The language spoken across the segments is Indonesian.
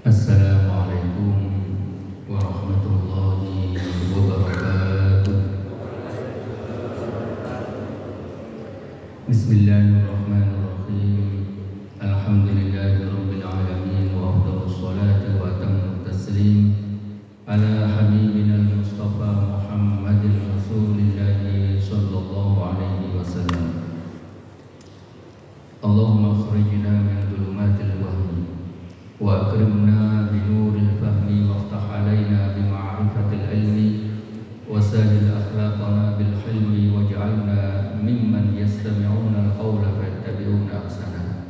Assalamualaikum warahmatullahi wabarakatuh. Bismillahirrahmanirrahim. Alhamdulillahirabbil alamin wa afdhalus salati wa atamut taslim ala habibina al-mustafa Muhammadin Rasulillahi sallallahu alaihi wasallam. Allahumma akhrijna min dhulumatil wahmi wa akrimna bi nuril fahmi waftah alaina bi ma'rifatil ilmi wa sahil akhlaqana bil hilmi waj'alna mimman yastami'una al-qawla fayattabi'una ahsana.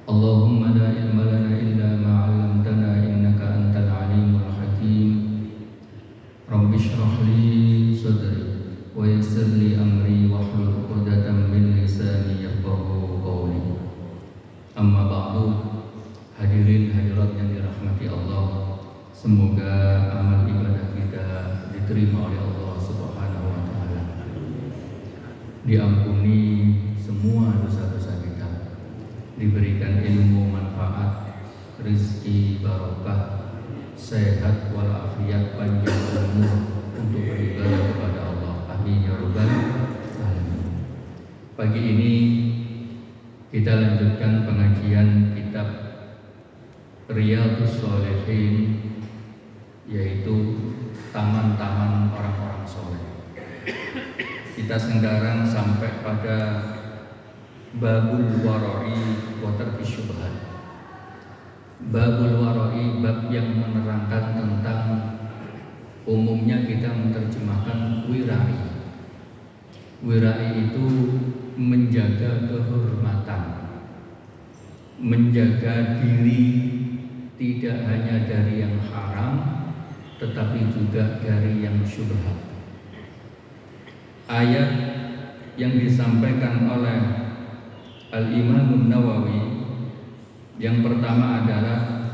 Allahumma la ilma lana illa ma 'allamtana innaka antal alimul hakim. Rabbi shrah li sadri wa yassir li amri wahlul 'uqdatam min lisani yafqahu qawli. Amma ba'du. Hadirin hadirat yang dirahmati Allah, semoga amal ibadah kita diterima oleh Allah Subhanahu wa taala. Diampuni semua dosa-dosa kita, diberikan ilmu manfaat, rezeki barokah, sehat walafiat, panjang umur untuk beribadah kepada Allah. Amin ya rabbal alamin. Pagi ini kita lanjutkan pengajian kitab Riyadhus Shalihin, yaitu taman-taman orang-orang soleh. Kita sekarang sampai pada Babul Wara'i wa Tarki Syubhat. Babul Wara'i, bab yang menerangkan tentang, umumnya kita menerjemahkan wirai. Wirai itu menjaga kehormatan, menjaga diri tidak hanya dari yang haram, tetapi juga dari yang syubhat. Ayat yang disampaikan oleh Al-Imam Nawawi yang pertama adalah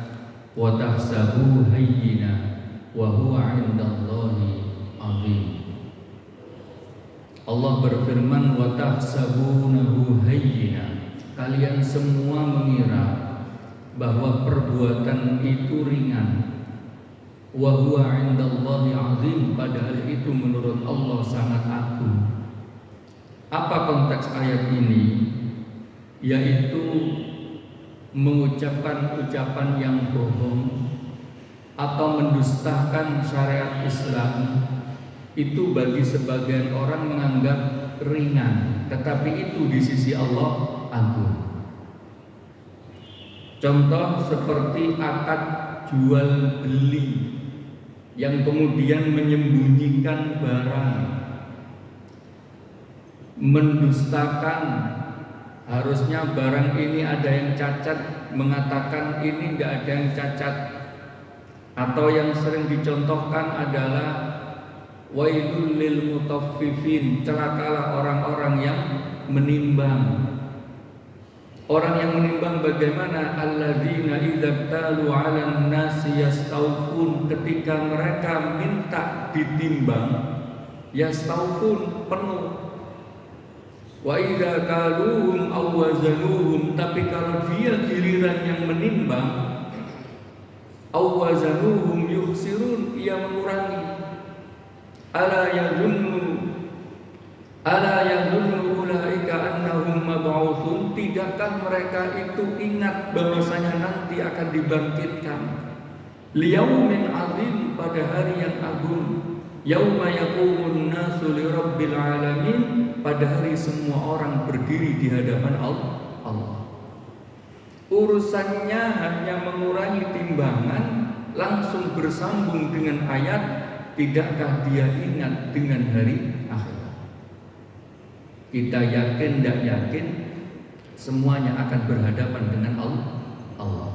wa tahsabu hayyina wa huwa 'indallahi 'azim. Allah berfirman wa tahsabunahu hayyina, kalian semua mengira bahwa perbuatan itu ringan, wa huwa 'indallahi 'azim, padahal itu menurut Allah sangat agung. Apa konteks ayat ini? Yaitu mengucapkan ucapan yang bohong atau mendustakan syariat Islam itu bagi sebagian orang menganggap ringan, tetapi itu di sisi Allah agung. Contoh seperti akad jual beli yang kemudian menyembunyikan barang, mendustakan, harusnya barang ini ada yang cacat, mengatakan ini tidak ada yang cacat. Atau yang sering dicontohkan adalah wailul lil mutaffifin, celakalah orang-orang yang menimbang. Orang yang menimbang bagaimana? Alladzina idza talu 'alan nasi yastawfun, ketika mereka minta ditimbang yastawfun, penuh. Wa idza kaluhum aw wazanuhum, tapi kalau dia giliran yang menimbang, aw wazanuhum yukhsirun, ia mengurangi. Ala yadhunnu ulaika annahum mab'utsun, tidakkah mereka itu ingat bahwasanya nanti akan dibangkitkan liyaumin azim, pada hari yang agung, yauma yaqumun nasu lirabbil alamin, pada hari semua orang berdiri di hadapan Allah. Urusannya hanya mengurangi timbangan, langsung bersambung dengan ayat, tidakkah dia ingat dengan hari akhirat. Kita yakin tidak yakin, semuanya akan berhadapan dengan Allah.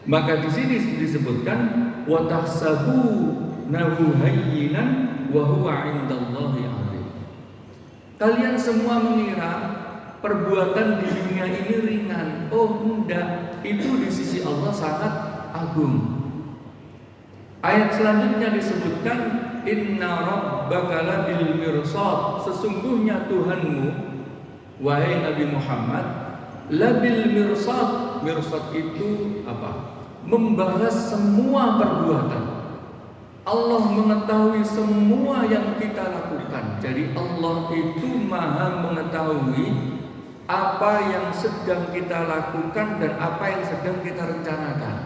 Maka di sini disebutkan wa tahsabunahu hayyinan wa huwa 'indallahi 'azim. Kalian semua mengira perbuatan di dunia ini ringan. Oh enggak, itu di sisi Allah sangat agung. Ayat selanjutnya disebutkan inna rabbaka labil mirsad, sesungguhnya Tuhanmu wahai Nabi Muhammad labil mirsad. Mirsad itu apa? membalas semua perbuatan. Allah mengetahui semua yang kita lakukan. Jadi Allah itu maha mengetahui apa yang sedang kita lakukan dan apa yang sedang kita rencanakan.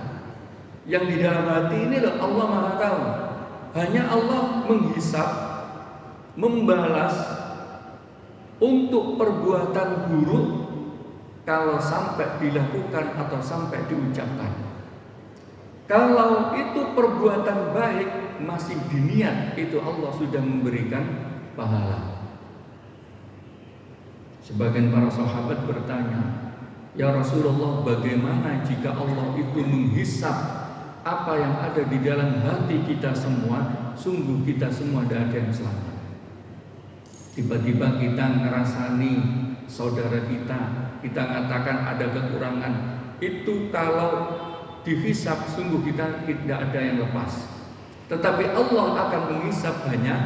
Yang di dalam hati ini loh Allah maha tahu. Hanya Allah menghisap, membalas untuk perbuatan buruk kalau sampai dilakukan atau sampai diucapkan. Kalau itu perbuatan baik masih diniat, itu Allah sudah memberikan pahala. Sebagian para sahabat bertanya, "Ya Rasulullah, bagaimana jika Allah itu menghisap apa yang ada di dalam hati kita semua? Sungguh kita semua tidak ada yang selamat." Tiba-tiba kita ngerasani saudara kita katakan ada kekurangan. Itu kalau dihisap sungguh kita tidak ada yang lepas. Tetapi Allah akan menghisap hanya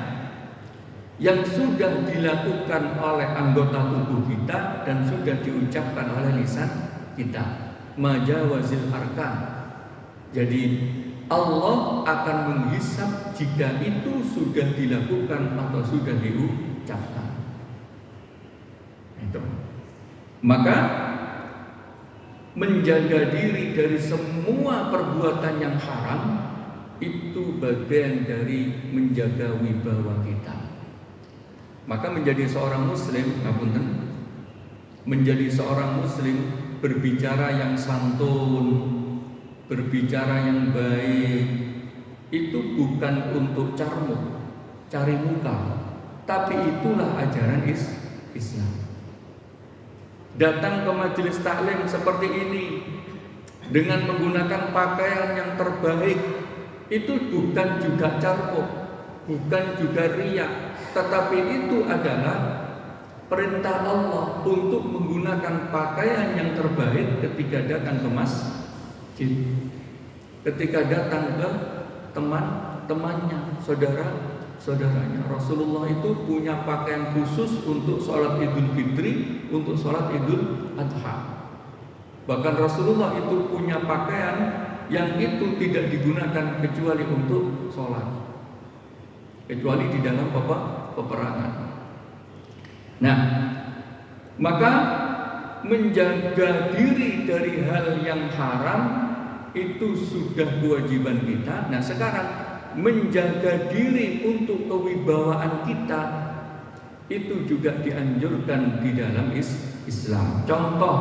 yang sudah dilakukan oleh anggota tubuh kita dan sudah diucapkan oleh lisan kita. Majawazil arkan. Jadi Allah akan menghisap jika itu sudah dilakukan atau sudah diucapkan. Itu. Maka menjaga diri dari semua perbuatan yang haram itu bagian dari menjaga wibawa kita. Maka menjadi seorang muslim, menjadi seorang muslim berbicara yang santun, berbicara yang baik, itu bukan untuk cari muka, tapi itulah ajaran Islam. Datang ke majelis taklim seperti ini dengan menggunakan pakaian yang terbaik, itu bukan juga carpuk, bukan juga riya, tetapi itu adalah perintah Allah untuk menggunakan pakaian yang terbaik ketika datang ke masjid, ketika datang ke teman-temannya, saudaranya. Rasulullah itu punya pakaian khusus untuk sholat Idul Fitri, untuk sholat Idul Adha. Bahkan Rasulullah itu punya pakaian yang itu tidak digunakan kecuali untuk sholat, kecuali di dalam peperangan. Nah, maka menjaga diri dari hal yang haram itu sudah kewajiban kita. Nah, sekarang menjaga diri untuk kewibawaan kita itu juga dianjurkan di dalam Islam. Contoh,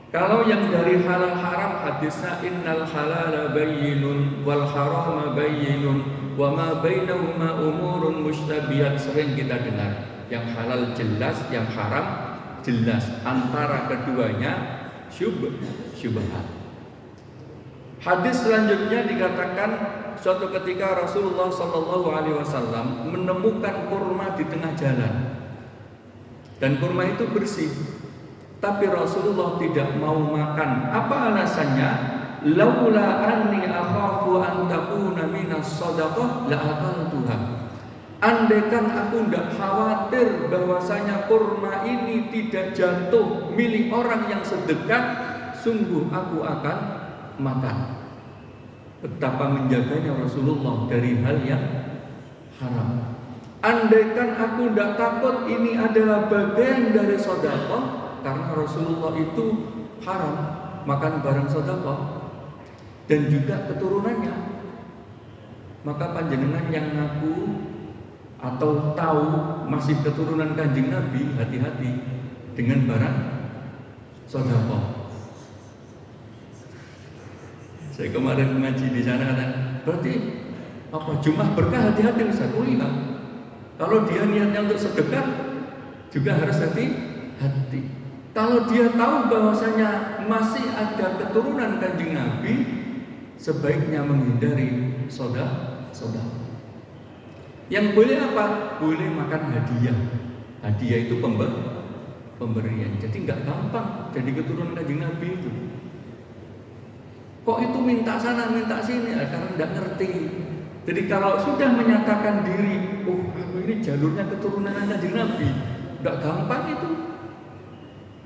kalau yang dari halal haram hadisnya innal halala bayyinun wal harama bayyinun wa ma bainahuma umurun mustabihat, sering kita dengar. Yang halal jelas, yang haram jelas, antara keduanya syubhat. Hadis selanjutnya dikatakan suatu ketika Rasulullah SAW menemukan kurma di tengah jalan, dan kurma itu bersih, tapi Rasulullah tidak mau makan. Apa alasannya? Laula anni akhafu an takuna minas shadaqah la akaltuha. Andaikan aku tidak khawatir bahwasanya kurma ini tidak jatuh milik orang yang sedekah, sungguh aku akan makan. Betapa menjaganya Rasulullah dari hal yang haram. Andaikan aku tidak takut ini adalah bagian dari sedekah, karena Rasulullah itu haram makan barang sedekah dan juga keturunannya. Maka panjenengan yang ngaku atau tahu masih keturunan Kanjeng Nabi, hati-hati dengan barang sedekah. Saya kemarin ngaji di sana kata, berarti apa Jumat berkah, hati-hati Ustaz. Oh iya. Kalau dia niatnya untuk sedekah juga harus hati-hati. Kalau dia tahu bahwasanya masih ada keturunan Kanjeng Nabi, sebaiknya menghindari sedekah. Yang boleh apa? Boleh makan hadiah. Hadiah itu pemberian. Jadi nggak gampang jadi keturunan Kanjeng Nabi itu. Kok itu minta sana, minta sini, karena tidak ngerti. Jadi kalau sudah menyatakan diri, oh aku ini jalurnya keturunan Kanjeng Nabi, tidak gampang itu.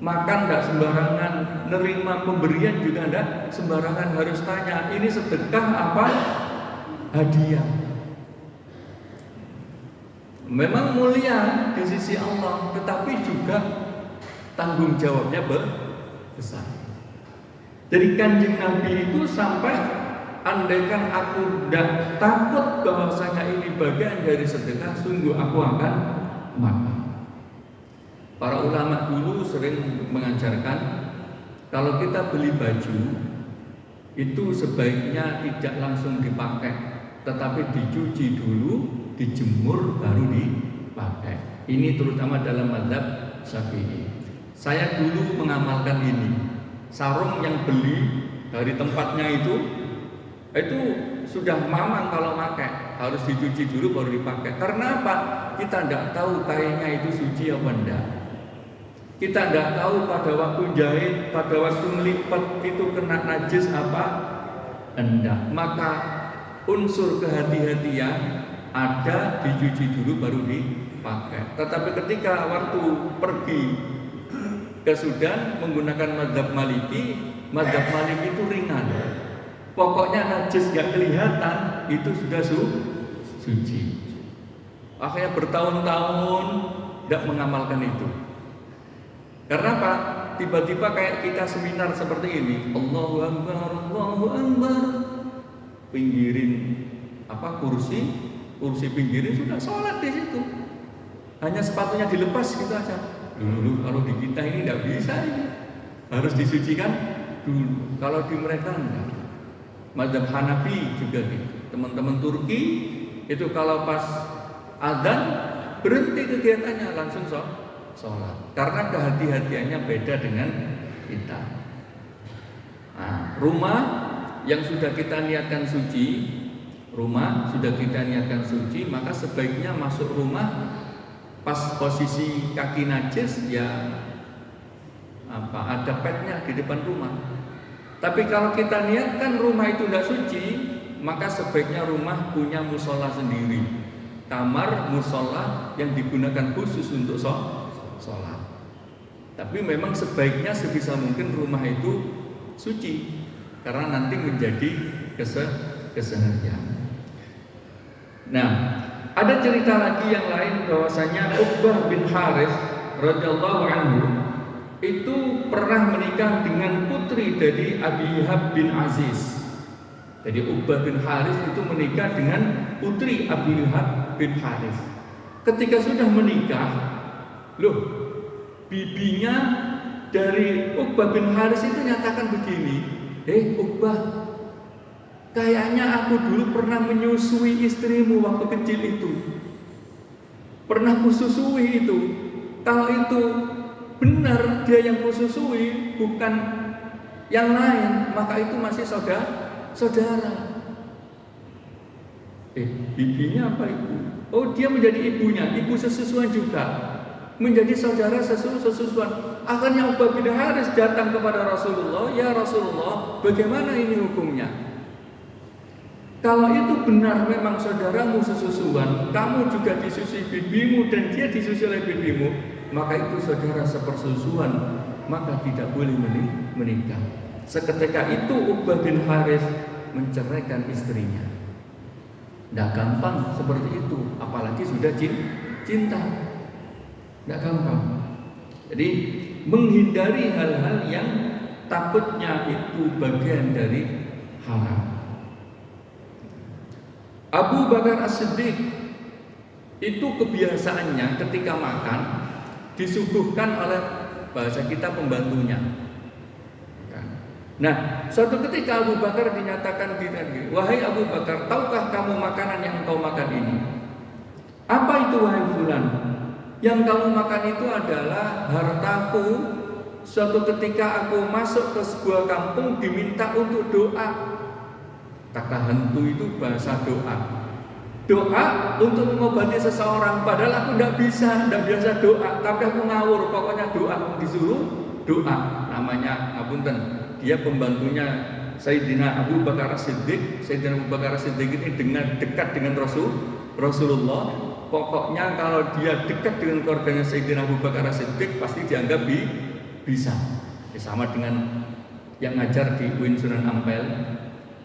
makan tidak sembarangan, nerima pemberian juga tidak sembarangan, harus tanya ini sedekah apa hadiah. Memang mulia di sisi Allah, tetapi juga tanggung jawabnya besar. Jadi Kanjeng Nabi itu sampai andaikan aku tidak takut bahwasanya ini bagian dari sedekah, sungguh aku akan makan. Para ulama dulu sering mengajarkan kalau kita beli baju itu sebaiknya tidak langsung dipakai, tetapi dicuci dulu, dijemur baru dipakai. Ini terutama dalam mazhab Syafi'i. Saya dulu mengamalkan ini. Sarung yang beli dari tempatnya itu sudah mamang kalau pakai, harus dicuci dulu baru dipakai. Karena apa? Kita tidak tahu kainnya itu suci apa enggak. Kita tidak tahu pada waktu jahit, pada waktu melipat itu kena najis apa enggak. Maka unsur kehati-hatian ada, dicuci dulu baru dipakai. Tetapi ketika waktu pergi ke Sudan menggunakan mazhab Maliki itu ringan. Pokoknya najis gak kelihatan itu sudah suci. Akhirnya bertahun-tahun tidak mengamalkan itu. Karena apa? Tiba-tiba kayak kita seminar seperti ini, Allahu Akbar, Allahu Akbar, pinggirin kursi pinggirin sudah sholat di situ. Hanya sepatunya dilepas gitu aja. Dulu kalau di kita ini tidak bisa ini, harus disucikan dulu. Kalau di mereka enggak. Mazhab Hanafi juga gitu. Teman-teman Turki itu kalau pas adzan berhenti kegiatannya langsung sholat. Karena kehati-hatiannya beda dengan kita. Nah, rumah yang sudah kita niatkan suci, maka sebaiknya masuk rumah pas posisi kaki najis ya ada padnya di depan rumah. Tapi kalau kita niatkan rumah itu tidak suci, maka sebaiknya rumah punya musola sendiri, kamar musola yang digunakan khusus untuk sholat. Tapi memang sebaiknya sebisa mungkin rumah itu suci, karena nanti menjadi keseharian. Nah, ada cerita lagi yang lain bahwasanya Uqbah bin Harith radhiyallahu anhu itu pernah menikah dengan putri dari Abi Wahab bin Aziz. Jadi Uqbah bin Harith itu menikah dengan putri Abi Wahab bin Harith. Ketika sudah menikah, bibinya dari Uqbah bin Harith itu nyatakan begini, Uqbah, kayaknya aku dulu pernah menyusui istrimu waktu kecil itu. Pernah kususui itu. Kalau itu benar dia yang kususui, bukan yang lain, maka itu masih saudara. Bibinya apa ibu? Oh, dia menjadi ibunya, ibu sesusuan juga. Menjadi saudara sesusuan. Akhirnya Uqbah bin Harith datang kepada Rasulullah, "Ya Rasulullah, bagaimana ini hukumnya? Kalau itu benar memang saudaramu sesusuan, kamu juga disusui bibimu dan dia disusui oleh bibimu, maka itu saudara sepersusuan, maka tidak boleh menikah." Seketika itu Uqbah bin Harith menceraikan istrinya. Tidak gampang seperti itu, apalagi sudah cinta. Tidak gampang. Jadi menghindari hal-hal yang takutnya itu bagian dari haram. Abu Bakar As-Siddiq itu kebiasaannya ketika makan disuguhkan oleh bahasa kita pembantunya. Nah, suatu ketika Abu Bakar dinyatakan gini, "Wahai Abu Bakar, tahukah kamu makanan yang engkau makan ini?" "Apa itu wahai fulan?" "Yang kamu makan itu adalah hartaku. Suatu ketika aku masuk ke sebuah kampung diminta untuk doa." Kata hantu itu bahasa doa. Doa untuk mengobati seseorang. Padahal aku tidak biasa doa. Tapi aku ngawur, pokoknya doa. Disuruh doa. Namanya ngapunten. Dia pembantunya Sayyidina Abu Bakar As-Siddiq. Sayyidina Abu Bakar As-Siddiq ini dekat dengan Rasulullah. Pokoknya kalau dia dekat dengan keluarganya Sayyidina Abu Bakar As-Siddiq pasti dianggap bisa. Ya, sama dengan yang ngajar di UIN Sunan Ampel,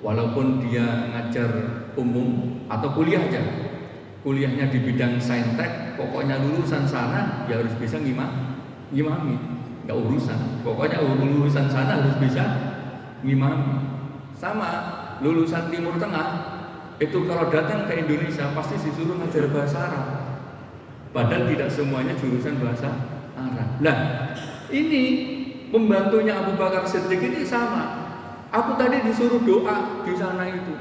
walaupun dia ngajar umum atau kuliah aja, kuliahnya di bidang saintek, pokoknya lulusan sana ya harus bisa ngimami, nggak urusan. Pokoknya lulusan sana harus bisa ngimami. Sama lulusan Timur Tengah itu kalau datang ke Indonesia pasti disuruh ngajar bahasa Arab, padahal tidak semuanya jurusan bahasa Arab. Nah, ini pembantunya Abu Bakar Siddiq ini sama. Aku tadi disuruh doa di sana itu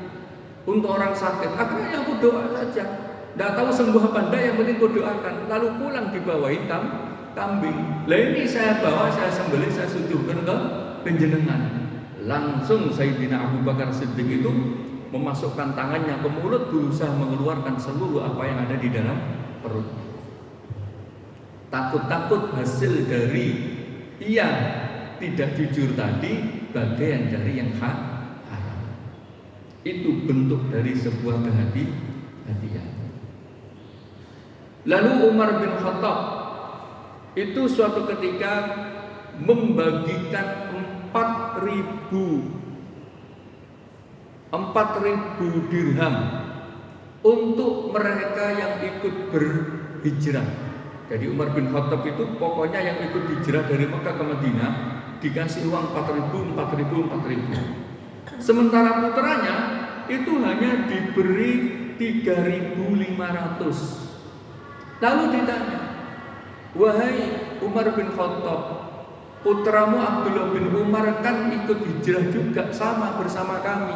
untuk orang sakit. Akhirnya aku doa saja. Tidak tahu sembuh apa enggak, yang penting aku doakan. Lalu pulang dibawain kambing. Lah ini saya bawa, saya sembelih, saya suguhkan ke penjenengan. Langsung Sayyidina Abu Bakar Siddiq itu memasukkan tangannya ke mulut, berusaha mengeluarkan seluruh apa yang ada di dalam perut. Takut-takut hasil dari ia tidak jujur tadi bagian dari yang haram. Itu bentuk dari sebuah kehati-hatian. Lalu Umar bin Khattab itu suatu ketika membagikan 4.000 dirham untuk mereka yang ikut berhijrah. Jadi Umar bin Khattab itu pokoknya yang ikut hijrah dari Mekah ke Madinah dikasih uang 4.000. Sementara putranya itu hanya diberi 3.500. Lalu ditanya, wahai Umar bin Khattab, putramu Abdullah bin Umar kan ikut hijrah juga sama bersama kami.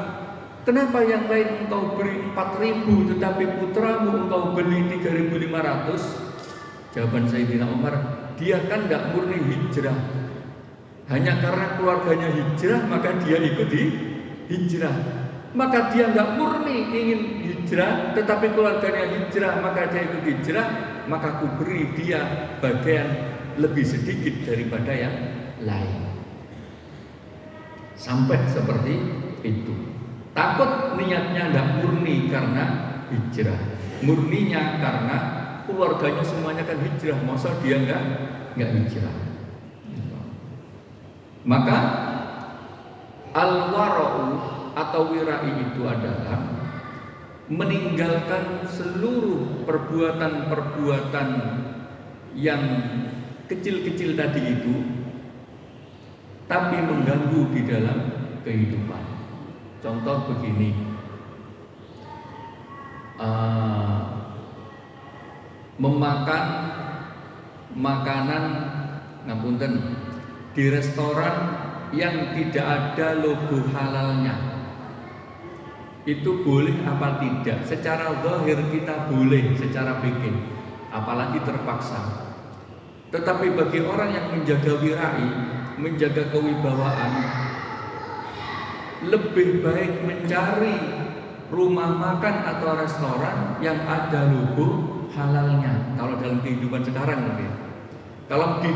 Kenapa yang lain engkau beri 4.000 tetapi putramu engkau beli 3.500? Jawaban Sayyidina Umar, dia kan tidak murni hijrah. Hanya karena keluarganya hijrah maka dia ikut hijrah. Maka dia nggak murni ingin hijrah, tetapi keluarganya hijrah maka dia ikut hijrah. Maka aku beri dia bagian lebih sedikit daripada yang lain. Sampai seperti itu. Takut niatnya tidak murni karena hijrah, murninya karena keluarganya semuanya kan hijrah, masa dia nggak hijrah. Maka al-wara'u atau wirai itu adalah meninggalkan seluruh perbuatan-perbuatan yang kecil-kecil tadi itu, tapi mengganggu di dalam kehidupan. Contoh begini, memakan makanan ngapunten di restoran yang tidak ada logo halalnya, itu boleh apa tidak? Secara zahir kita boleh secara fikih, apalagi terpaksa. Tetapi bagi orang yang menjaga wirai, menjaga kewibawaan, lebih baik mencari rumah makan atau restoran yang ada logo halalnya. Kalau dalam kehidupan sekarang mungkin. Kalau di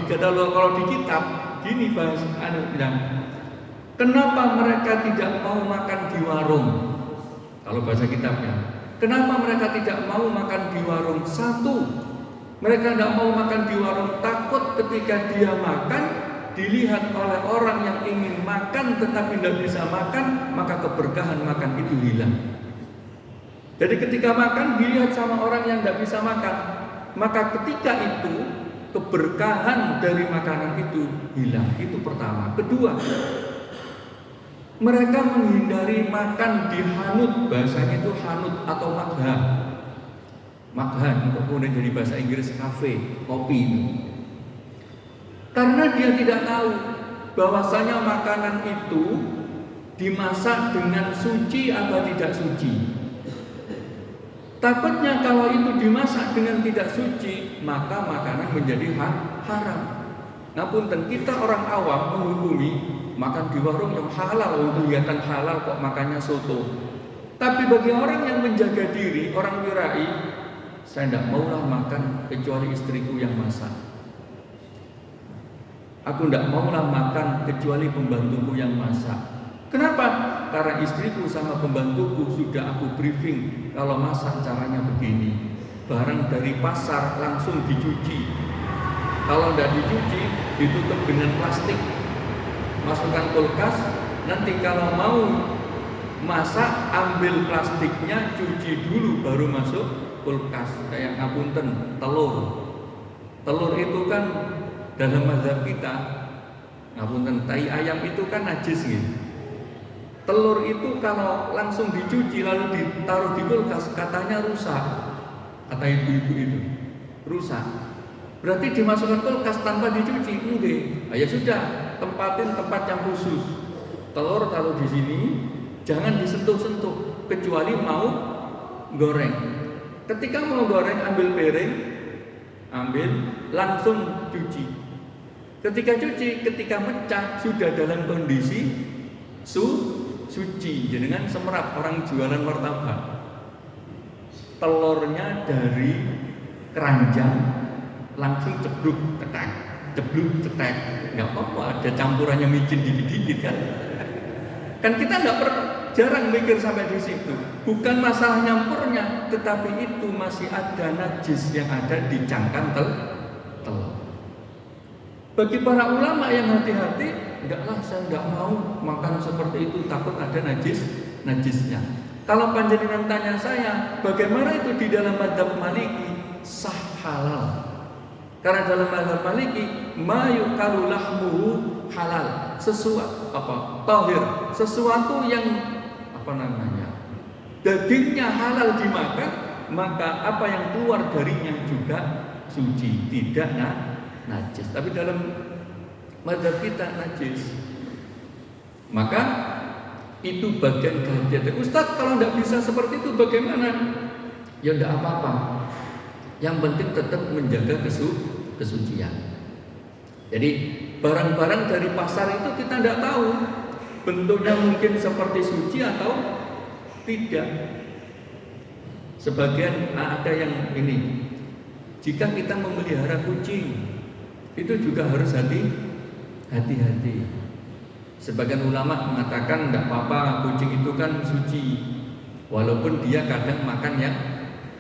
kitab gini bahasa bilang, kenapa mereka tidak mau makan di warung? Kalau bahasa kitabnya, kenapa mereka tidak mau makan di warung? Satu, mereka tidak mau makan di warung takut ketika dia makan dilihat oleh orang yang ingin makan tetapi tidak bisa makan, maka keberkahan makan itu hilang. Jadi ketika makan dilihat sama orang yang tidak bisa makan, maka ketika itu keberkahan dari makanan itu hilang. Itu pertama. Kedua, mereka menghindari makan di hanut, bahasanya itu hanut atau maghah. Maghah untuk kemudian jadi bahasa Inggris kafe, kopi itu. Karena dia tidak tahu bahwasanya makanan itu dimasak dengan suci atau tidak suci. Takutnya kalau itu dimasak dengan tidak suci, maka makanan menjadi haram. Ngapunten, kita orang awam menghukumi makan di warung yang halal, kelihatan halal kok makannya soto. Tapi bagi orang yang menjaga diri, orang wirai, saya tidak maulah makan kecuali istriku yang masak. Aku tidak maulah makan kecuali pembantuku yang masak. Kenapa? Karena istriku sama pembantuku sudah aku briefing kalau masak caranya begini. Barang dari pasar langsung dicuci. Kalau tidak dicuci, ditutup dengan plastik, masukkan kulkas. Nanti kalau mau masak, ambil plastiknya, cuci dulu baru masuk kulkas. Kayak ngapunten, telur itu kan dalam mazhab kita, ngapunten, tai ayam itu kan najis gitu. Telur itu kalau langsung dicuci lalu ditaruh di kulkas, katanya rusak. Kata ibu-ibu itu, rusak. Berarti dimasukkan kulkas tanpa dicuci? Enggak. Ya sudah, tempatin tempat yang khusus. Telur taruh di sini, jangan disentuh-sentuh kecuali mau goreng. Ketika mau goreng, ambil piring, langsung cuci. Ketika cuci, ketika mecah sudah dalam kondisi suci. Jenengan semerap orang jualan martabak, telurnya dari keranjang langsung cebluk cetek, nggak apa-apa, ada campurannya micin dikit-dikit kan? Kan kita jarang mikir sampai di situ. Bukan masalah nyampurnya, tetapi itu masih ada najis yang ada di cangkang telur. Bagi para ulama yang hati-hati, enggaklah, saya enggak mau makan seperti itu, takut ada najisnya. Kalau panjenengan tanya saya, bagaimana itu di dalam mazhab Maliki? Sah, halal. Karena dalam mazhab Maliki, ma yuqalu lahmuhu halal. Tahir, sesuatu yang dagingnya halal dimakan, maka apa yang keluar darinya juga suci, tidak najis. Tapi dalam mazhab kita najis. Maka itu bagian kehati-hatian. Ustaz, kalau tidak bisa seperti itu bagaimana? Ya tidak apa-apa. Yang penting tetap menjaga kesucian. Jadi barang-barang dari pasar itu kita tidak tahu bentuknya, mungkin seperti suci atau tidak. Sebagian ada yang ini, jika kita memelihara kucing itu juga harus hati-hati. Sebagian ulama mengatakan tidak apa-apa, kucing itu kan suci, walaupun dia kadang makan yang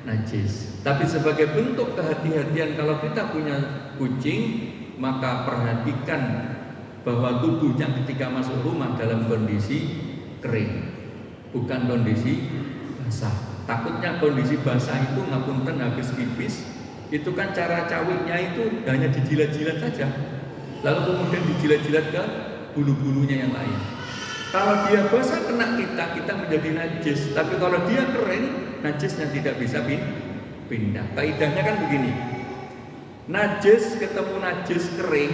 najis. Tapi sebagai bentuk kehati-hatian, kalau kita punya kucing, maka perhatikan bahwa tubuhnya ketika masuk rumah dalam kondisi kering, bukan kondisi basah. Takutnya kondisi basah itu ngapunten habis pipis, itu kan cara cawiknya itu hanya dijilat-jilat saja, lalu kemudian dijilat-jilat ke bulu-bulunya yang lain. Kalau dia basah kena kita menjadi najis. Tapi kalau dia kering, najisnya tidak bisa pindah. Kaidahnya kan begini, najis ketemu najis kering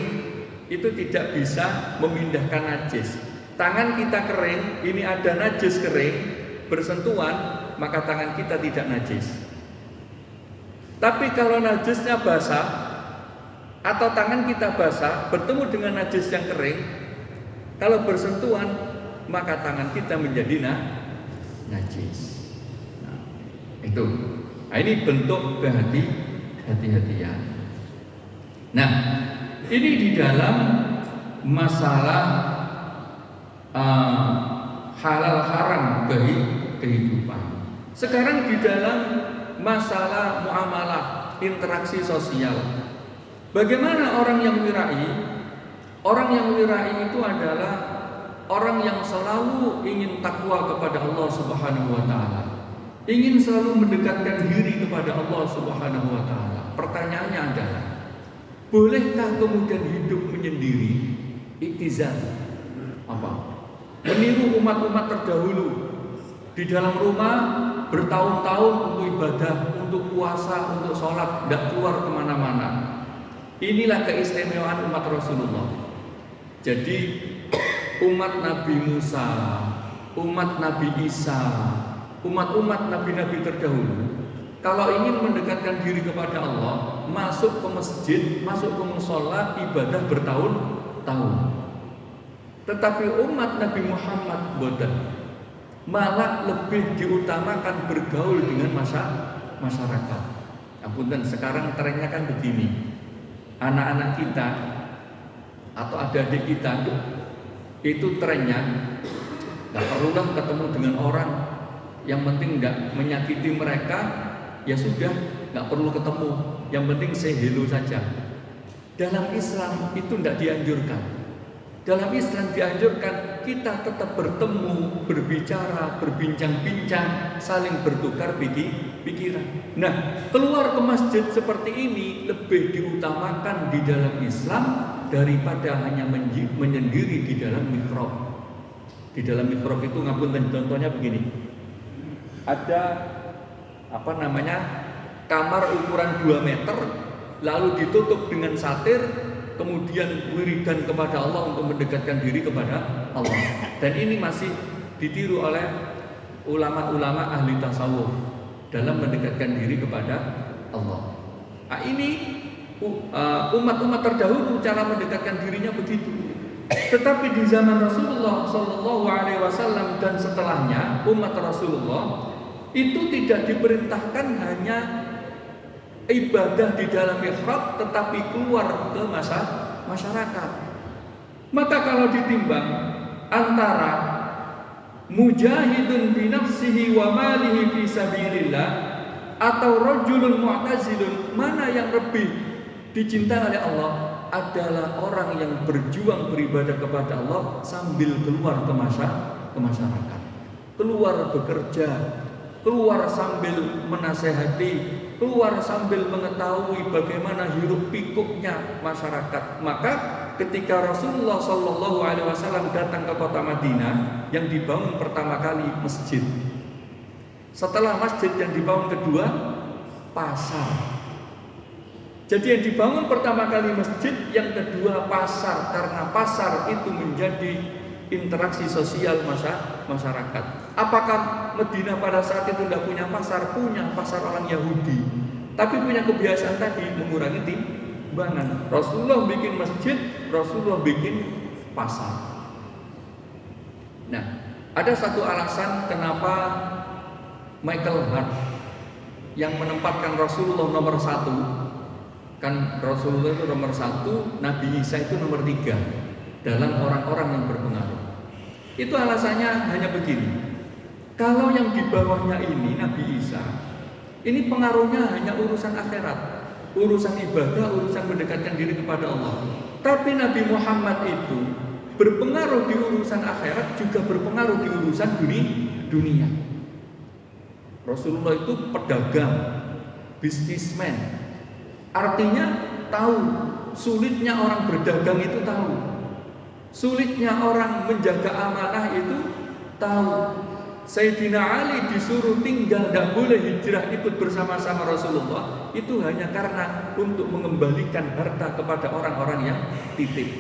itu tidak bisa memindahkan najis. Tangan kita kering, ini ada najis kering, bersentuhan, maka tangan kita tidak najis. Tapi kalau najisnya basah atau tangan kita basah bertemu dengan najis yang kering, kalau bersentuhan maka tangan kita menjadi najis. Nah, itu. Nah, ini bentuk kehati-hatian. Nah, ini di dalam masalah halal haram kehidupan. Sekarang di dalam masalah muamalah, interaksi sosial. Bagaimana orang yang wirai? Orang yang wirai itu adalah orang yang selalu ingin takwa kepada Allah Subhanahu wa taala. Ingin selalu mendekatkan diri kepada Allah Subhanahu wa taala. Pertanyaannya adalah, bolehkah kemudian hidup menyendiri? Iktizal. Meniru umat-umat terdahulu. Di dalam rumah bertahun-tahun untuk ibadah, untuk puasa, untuk sholat, tidak keluar kemana-mana. Inilah keistimewaan umat Rasulullah. Jadi umat Nabi Musa, umat Nabi Isa, umat-umat nabi-nabi terdahulu, kalau ingin mendekatkan diri kepada Allah, masuk ke masjid, masuk ke mushola, ibadah bertahun-tahun. Tetapi umat Nabi Muhammad boten, malah lebih diutamakan bergaul dengan masyarakat. Apunten, sekarang trennya kan begini, anak-anak kita atau adik-adik kita itu trennya nggak perlulah ketemu dengan orang, yang penting nggak menyakiti mereka, ya sudah nggak perlu ketemu, yang penting say hello saja. Dalam Islam itu tidak dianjurkan. Dalam Islam dianjurkan kita tetap bertemu, berbicara, berbincang-bincang, saling bertukar pikiran. Nah, keluar ke masjid seperti ini lebih diutamakan di dalam Islam daripada hanya menyendiri di dalam mihrab. Di dalam mihrab itu ngapunten, contohnya begini. Ada kamar ukuran 2 meter, lalu ditutup dengan satir, kemudian wiridan kepada Allah untuk mendekatkan diri kepada Allah. Dan ini masih ditiru oleh ulama-ulama ahli tasawuf dalam mendekatkan diri kepada Allah. Nah, ini umat-umat terdahulu cara mendekatkan dirinya begitu. Tetapi di zaman Rasulullah Shallallahu Alaihi Wasallam dan setelahnya umat Rasulullah itu tidak diperintahkan hanya ibadah di dalam mihrab, tetapi keluar ke masyarakat. Maka kalau ditimbang antara mujahidun bi nafsihi wa malihi fi sabilillah atau rajulun mu'tazilun, mana yang lebih dicintai oleh Allah? Adalah orang yang berjuang beribadah kepada Allah sambil keluar ke masyarakat, keluar bekerja, keluar sambil menasehati, keluar sambil mengetahui bagaimana hiruk pikuknya masyarakat. Maka ketika Rasulullah Shallallahu Alaihi Wasallam datang ke kota Madinah yang dibangun pertama kali masjid, setelah masjid yang dibangun kedua pasar. Jadi yang dibangun pertama kali masjid, yang kedua pasar, karena pasar itu menjadi interaksi sosial masyarakat. Apakah Madinah pada saat itu tidak punya pasar? Punya, pasar orang Yahudi. Tapi punya kebiasaan tadi mengurangi timbangan. Rasulullah bikin masjid, Rasulullah bikin pasar. Nah, ada satu alasan kenapa Michael Hart yang menempatkan Rasulullah nomor 1. Kan Rasulullah itu nomor 1, Nabi Isa itu nomor 3 dalam orang-orang yang berpengaruh. Itu alasannya hanya begini. Kalau yang di bawahnya ini Nabi Isa, ini pengaruhnya hanya urusan akhirat, urusan ibadah, urusan mendekatkan diri kepada Allah. Tapi Nabi Muhammad itu berpengaruh di urusan akhirat, juga berpengaruh di urusan dunia. Rasulullah itu pedagang, bisnismen. Artinya tahu sulitnya orang berdagang itu tahu. Sulitnya orang menjaga amanah itu tahu. Sayyidina Ali disuruh tinggal, tidak boleh hijrah ikut bersama-sama Rasulullah, itu hanya karena untuk mengembalikan harta kepada orang-orang yang titip.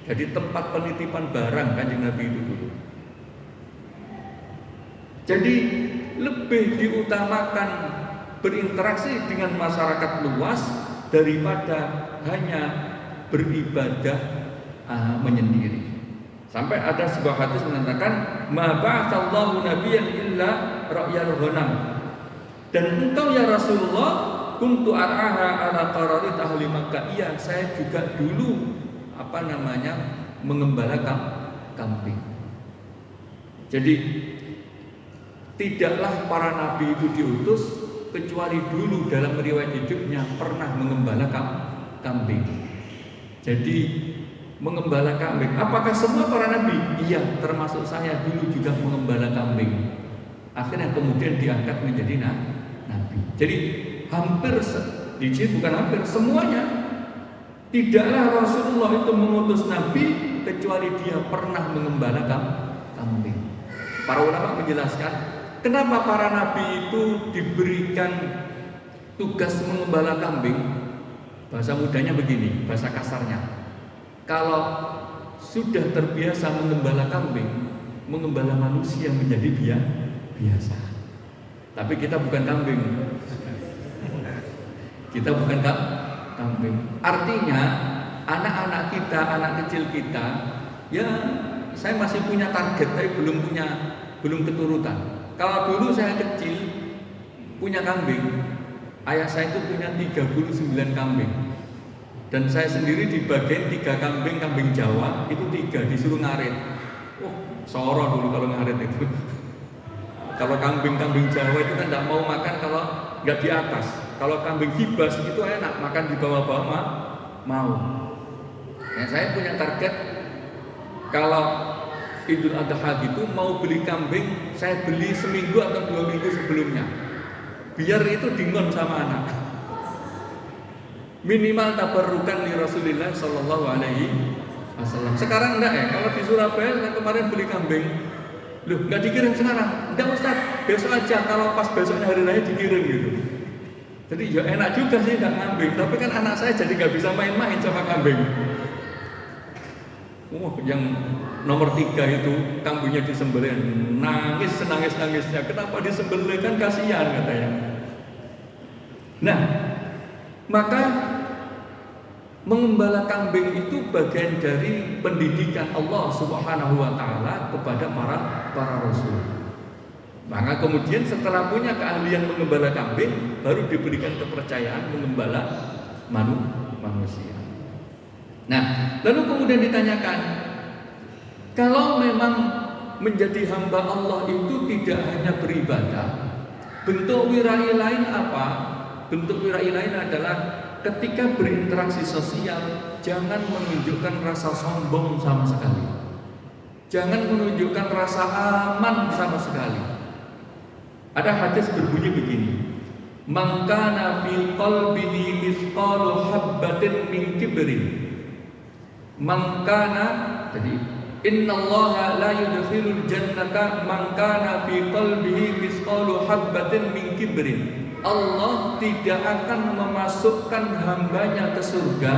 Jadi tempat penitipan barang Kanjeng Nabi itu dulu. Jadi lebih diutamakan berinteraksi dengan masyarakat luas daripada hanya beribadah menyendiri. Sampai ada sebuah hadis mengatakan, "Ma ba'atsallahu nabiyyan illa ra'yal ghanam." Dan engkau ya Rasulullah, kuntu ar'aha ala qararit ahli Makkah. Iya, saya juga dulu mengembala kambing. Jadi tidaklah para nabi itu diutus kecuali dulu dalam riwayat hidupnya pernah mengembala kambing. Jadi mengembala kambing. Apakah semua para nabi? Iya, termasuk saya dulu juga mengembala kambing. Akhirnya kemudian diangkat menjadi nabi. Jadi bukan hampir semuanya. Tidaklah Rasulullah itu mengutus nabi kecuali dia pernah mengembala kambing. Para ulama menjelaskan kenapa para nabi itu diberikan tugas mengembala kambing. Bahasa mudanya begini, bahasa kasarnya. Kalau sudah terbiasa mengembala kambing, mengembala manusia menjadi biasa. Tapi kita bukan kambing. Kita bukan kambing. Artinya anak-anak kita, anak kecil kita, ya saya masih punya target, tapi belum keturutan. Kalau dulu saya kecil punya kambing, ayah saya itu punya 39 kambing. Dan saya sendiri dibagiin 3 kambing Jawa, itu 3 disuruh ngarit. Soro dulu kalau ngarit itu. Kalau kambing Jawa itu kan tidak mau makan kalau nggak di atas. Kalau kambing kibas itu enak, makan di bawah-bawah mau. Nah, saya punya target kalau Idul Adha gitu mau beli kambing, saya beli seminggu atau 2 minggu sebelumnya. Biar itu dingon sama anak. Minimal tabarrukan li Rasulillah sallallahu alaihi wasallam. Sekarang enggak ya, kalau di Surabaya saya kemarin beli kambing. Loh, enggak dikirim sekarang. Enggak Ustaz, besok aja, kalau pas besoknya hari raya dikirim gitu. Jadi ya enak juga sih enggak kambing, tapi kan anak saya jadi enggak bisa main-main sama kambing. Yang nomor 3 itu kambingnya disembelih, nangis senangis-nangisnya. Kenapa disembelih, kan kasihan katanya. Nah, maka mengembala kambing itu bagian dari pendidikan Allah Subhanahu wa taala kepada para rasul. Maka kemudian setelah punya keahlian mengembala kambing, baru diberikan kepercayaan mengembala manusia. Nah, lalu kemudian ditanyakan, kalau memang menjadi hamba Allah itu tidak hanya beribadah, bentuk wirai lain apa? Bentuk wirai lain adalah ketika berinteraksi sosial, jangan menunjukkan rasa sombong sama sekali. Jangan menunjukkan rasa aman sama sekali. Ada hadis berbunyi begini, "Man kana fi qalbihi mithqalu habbatin min kibrin." Man kana, jadi innallaha la yudkhilul jannata man kana fi qalbihi mithqalu habbatin min kibrin. Allah tidak akan memasukkan hambanya ke surga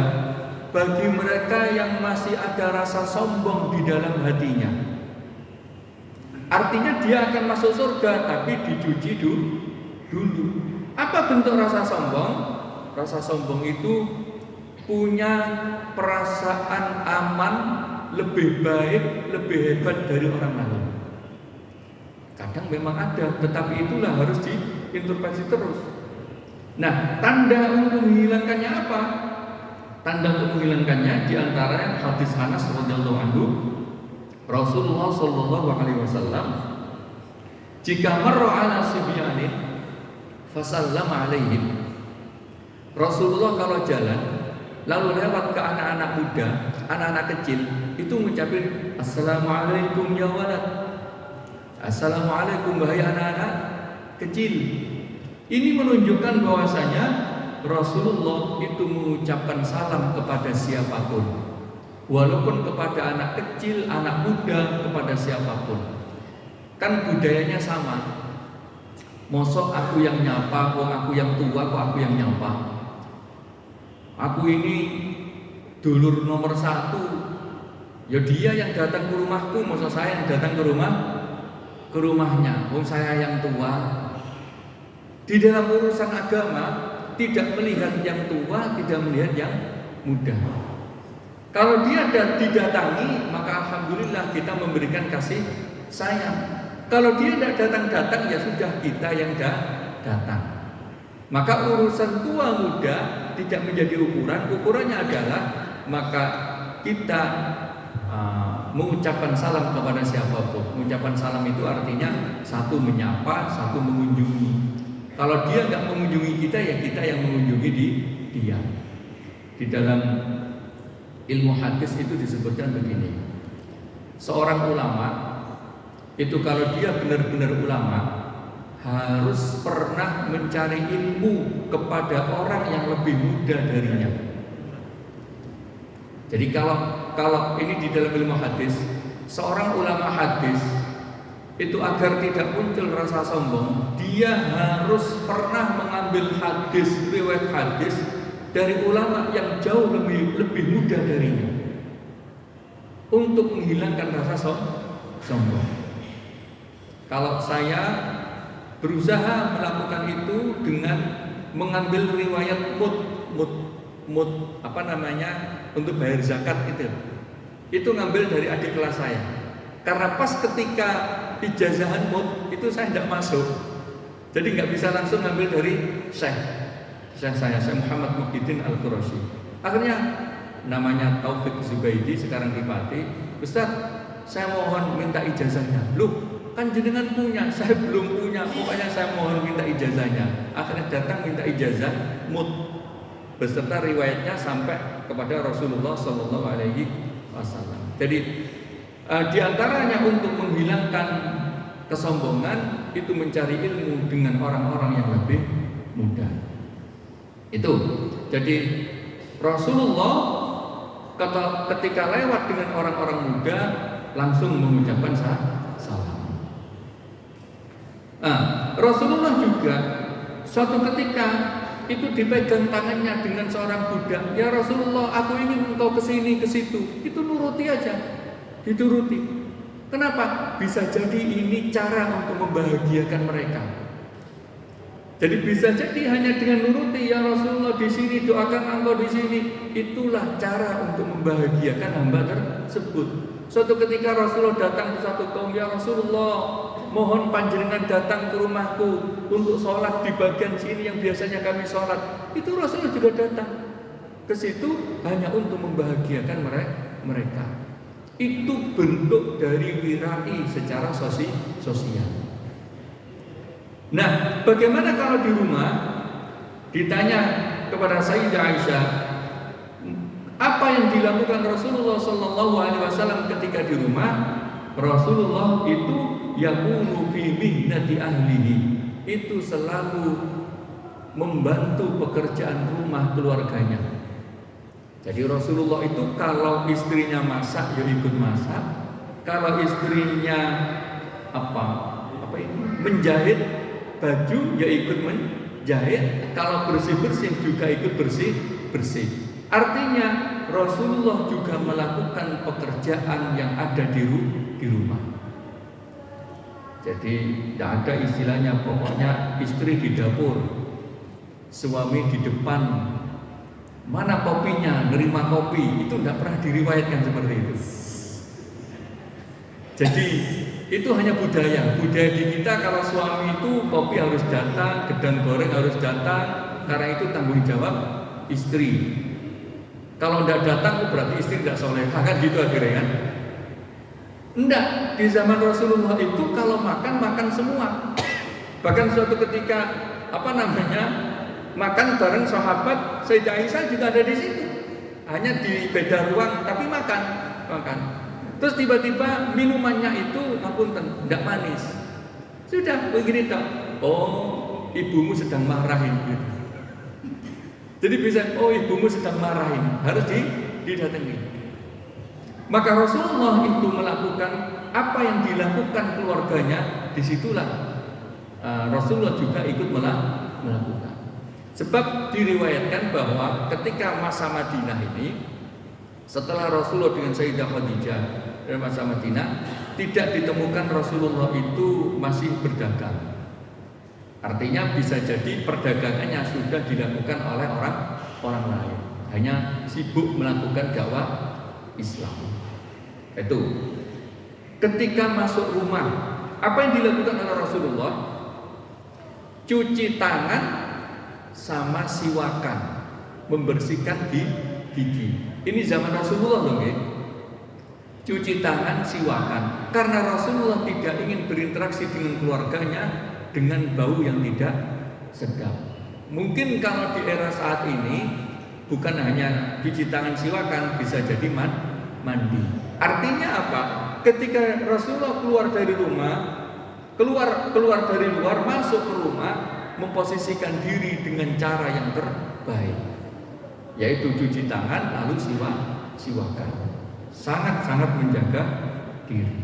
bagi mereka yang masih ada rasa sombong di dalam hatinya. Artinya dia akan masuk surga tapi dicuci dulu. Apa bentuk rasa sombong? Rasa sombong itu punya perasaan aman lebih baik, lebih hebat dari orang lain. Kadang memang ada, tetapi itulah harus diintrospeksi terus. Nah, tanda untuk menghilangkannya apa? Tanda untuk menghilangkannya diantara hadis Anas radhiyallahu anhu, Rasulullah sallallahu alaihi wasallam jika marra ala sibyanin fasallama alaihim. Rasulullah kalau jalan lalu lewat ke anak-anak muda, anak-anak kecil, itu mengucapkan assalamualaikum ya walad, assalamualaikum wahai anak-anak kecil. Ini menunjukkan bahwasanya Rasulullah itu mengucapkan salam kepada siapapun, walaupun kepada anak kecil, anak muda, kepada siapapun. Kan budayanya sama. Mosok aku yang nyapa, kok aku yang tua, kok aku yang nyapa. Aku ini dulur nomor 1. Ya dia yang datang ke rumahku, masa saya yang datang ke rumahnya. Wong saya yang tua. Di dalam urusan agama tidak melihat yang tua, tidak melihat yang muda. Kalau dia didatangi, maka alhamdulillah kita memberikan kasih sayang. Kalau dia tidak datang-datang, ya sudah kita yang datang. Maka urusan tua muda tidak menjadi ukuran. Ukurannya adalah maka kita mengucapkan salam kepada siapapun. Mengucapkan salam itu artinya satu menyapa, satu mengunjungi. Kalau dia nggak mengunjungi kita, ya kita yang mengunjungi dia. Di dalam ilmu hadis itu disebutkan begini, seorang ulama itu kalau dia benar-benar ulama harus pernah mencari ilmu kepada orang yang lebih muda darinya. Jadi kalau ini di dalam ilmu hadis, seorang ulama hadis itu agar tidak muncul rasa sombong, dia harus pernah mengambil hadis, riwayat hadis dari ulama yang jauh lebih muda darinya, untuk menghilangkan rasa sombong. Kalau saya berusaha melakukan itu dengan mengambil riwayat mut untuk bayar zakat itu ngambil dari adik kelas saya, karena pas ketika ijazahan mut itu saya tidak masuk, jadi nggak bisa langsung ngambil dari Syekh Muhammad Muhyiddin Al-Qurashi. Akhirnya namanya Taufik Zubaidi, sekarang di Pati, Ustaz saya mohon minta ijazahnya. Loh, kan jenengan punya, saya belum punya, pokoknya saya mohon minta ijazahnya. Akhirnya datang minta ijazah mut beserta riwayatnya sampai kepada Rasulullah Sallallahu Alaihi Wasallam. Jadi di antaranya untuk menghilangkan kesombongan itu mencari ilmu dengan orang-orang yang lebih muda. Itu. Jadi Rasulullah ketika lewat dengan orang-orang muda langsung mengucapkan salam. Rasulullah juga suatu ketika itu dipegang tangannya dengan seorang budak. Ya Rasulullah, aku ingin engkau kesini ke situ. Itu nuruti aja, dituruti. Kenapa? Bisa jadi ini cara untuk membahagiakan mereka. Jadi bisa jadi hanya dengan nuruti, ya Rasulullah di sini, doakan engkau di sini. Itulah cara untuk membahagiakan hamba tersebut. Suatu ketika Rasulullah datang ke satu kaum, ya Rasulullah, mohon panjenengan datang ke rumahku untuk sholat di bagian sini yang biasanya kami sholat. Itu Rasulullah juga datang ke situ hanya untuk membahagiakan mereka. Itu bentuk dari wirai secara sosial. Nah, bagaimana kalau di rumah ditanya kepada Sayyidah Aisyah, apa yang dilakukan Rasulullah Sallallahu Alaihi Wasallam ketika di rumah? Rasulullah itu yakunu fi mihnati ahlihi, itu selalu membantu pekerjaan rumah keluarganya. Jadi Rasulullah itu kalau istrinya masak ya ikut masak, kalau istrinya menjahit baju ya ikut menjahit, kalau bersih-bersih juga ikut bersih-bersih. Artinya Rasulullah juga melakukan pekerjaan yang ada di rumah. Jadi tidak ada istilahnya pokoknya istri di dapur, suami di depan, mana kopinya, nerima kopi. Itu tidak pernah diriwayatkan seperti itu. Jadi itu hanya budaya di kita. Kalau suami itu kopi harus datang, gedang goreng harus datang, karena itu tanggung jawab istri. Kalau tidak datang berarti istri tidak solehah, kan gitu akhirnya kan? Enggak, di zaman Rasulullah itu kalau makan semua. Bahkan suatu ketika makan bareng sahabat, Sayyidah Aisyah juga ada di situ. Hanya di beda ruang tapi makan. Terus tiba-tiba minumannya itu tidak manis. Sudah begini tak? Oh, ibumu sedang marahin gitu. Jadi bisa, oh ibumu sedang marahin, harus didatangi. Maka Rasulullah itu melakukan apa yang dilakukan keluarganya, disitulah Rasulullah juga ikut melakukan. Sebab diriwayatkan bahwa ketika masa Madinah ini, setelah Rasulullah dengan Sayyidah Khadijah dalam masa Madinah, tidak ditemukan Rasulullah itu masih berdagang. Artinya bisa jadi perdagangannya sudah dilakukan oleh orang lain, hanya sibuk melakukan dakwah Islam. Itu ketika masuk rumah, apa yang dilakukan oleh Rasulullah? Cuci tangan sama siwakan, membersihkan gigi. Ini zaman Rasulullah loh, cuci tangan, siwakan. Karena Rasulullah tidak ingin berinteraksi dengan keluarganya dengan bau yang tidak sedap. Mungkin kalau di era saat ini bukan hanya cuci tangan, siwakan, bisa jadi mandi. Artinya apa? Ketika Rasulullah keluar dari rumah, keluar dari luar, masuk ke rumah, memposisikan diri dengan cara yang terbaik, yaitu cuci tangan lalu siwakan. Sangat-sangat menjaga diri.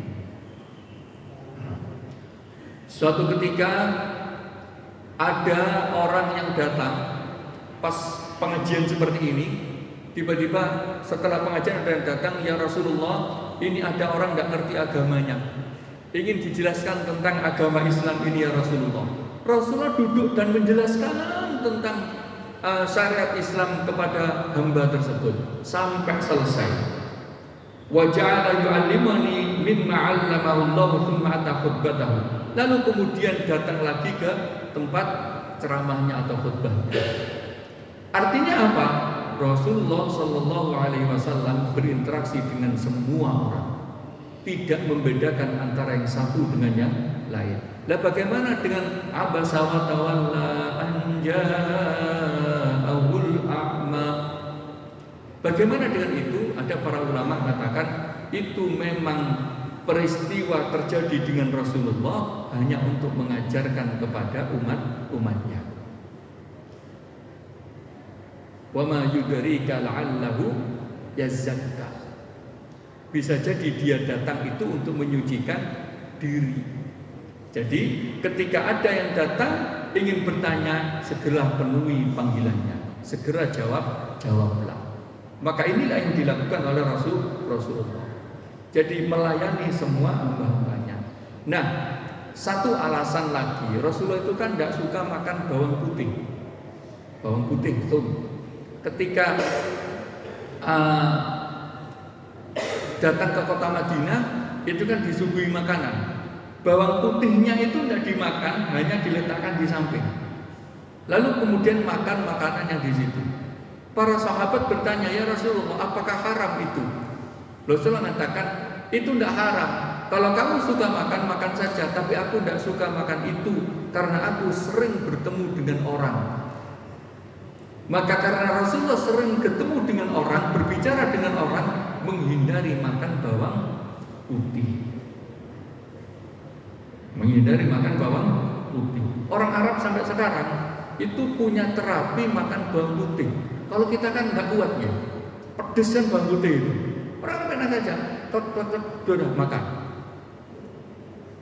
Suatu ketika ada orang yang datang pas pengajian seperti ini, tiba-tiba setelah pengajian ada yang datang, ya Rasulullah, ini ada orang nggak ngerti agamanya, ingin dijelaskan tentang agama Islam ini ya Rasulullah. Rasulullah duduk dan menjelaskan tentang syariat Islam kepada hamba tersebut sampai selesai. Wa ja'ala yu'allimani mimma 'allamahu Allah tsumma ata khutbatahu. Lalu kemudian datang lagi ke tempat ceramahnya atau khutbahnya. Artinya apa? Rasulullah Shallallahu Alaihi Wasallam berinteraksi dengan semua orang, tidak membedakan antara yang satu dengan yang lain. Lah bagaimana dengan abasa wa tawalla an ja'ahul a'ma? Bagaimana dengan itu? Ada para ulama mengatakan itu memang peristiwa terjadi dengan Rasulullah hanya untuk mengajarkan kepada umatnya. Wa ma yudrika la'allahu yazakka. Bisa jadi dia datang itu untuk menyucikan diri. Jadi ketika ada yang datang ingin bertanya, segera penuhi panggilannya, segera jawablah. Maka inilah yang dilakukan oleh Rasulullah. Jadi melayani semua hamba-hambanya. Nah, satu alasan lagi, Rasulullah itu kan tidak suka makan bawang putih itu. Ketika datang ke kota Madinah, itu kan disuguhi makanan. Bawang putihnya itu tidak dimakan, hanya diletakkan di samping. Lalu kemudian makan makanan yang di situ. Para sahabat bertanya, ya Rasulullah, apakah haram itu? Rasulullah mengatakan, itu tidak haram. Kalau kamu suka makan, makan saja. Tapi aku tidak suka makan itu, karena aku sering bertemu dengan orang. Maka karena Rasulullah sering ketemu dengan orang, berbicara dengan orang, menghindari makan bawang putih. Menghindari makan bawang putih. Orang Arab sampai sekarang itu punya terapi makan bawang putih. Kalau kita kan nggak kuat ya, pedes kan bawang putih itu. Orang enak saja, sudah makan,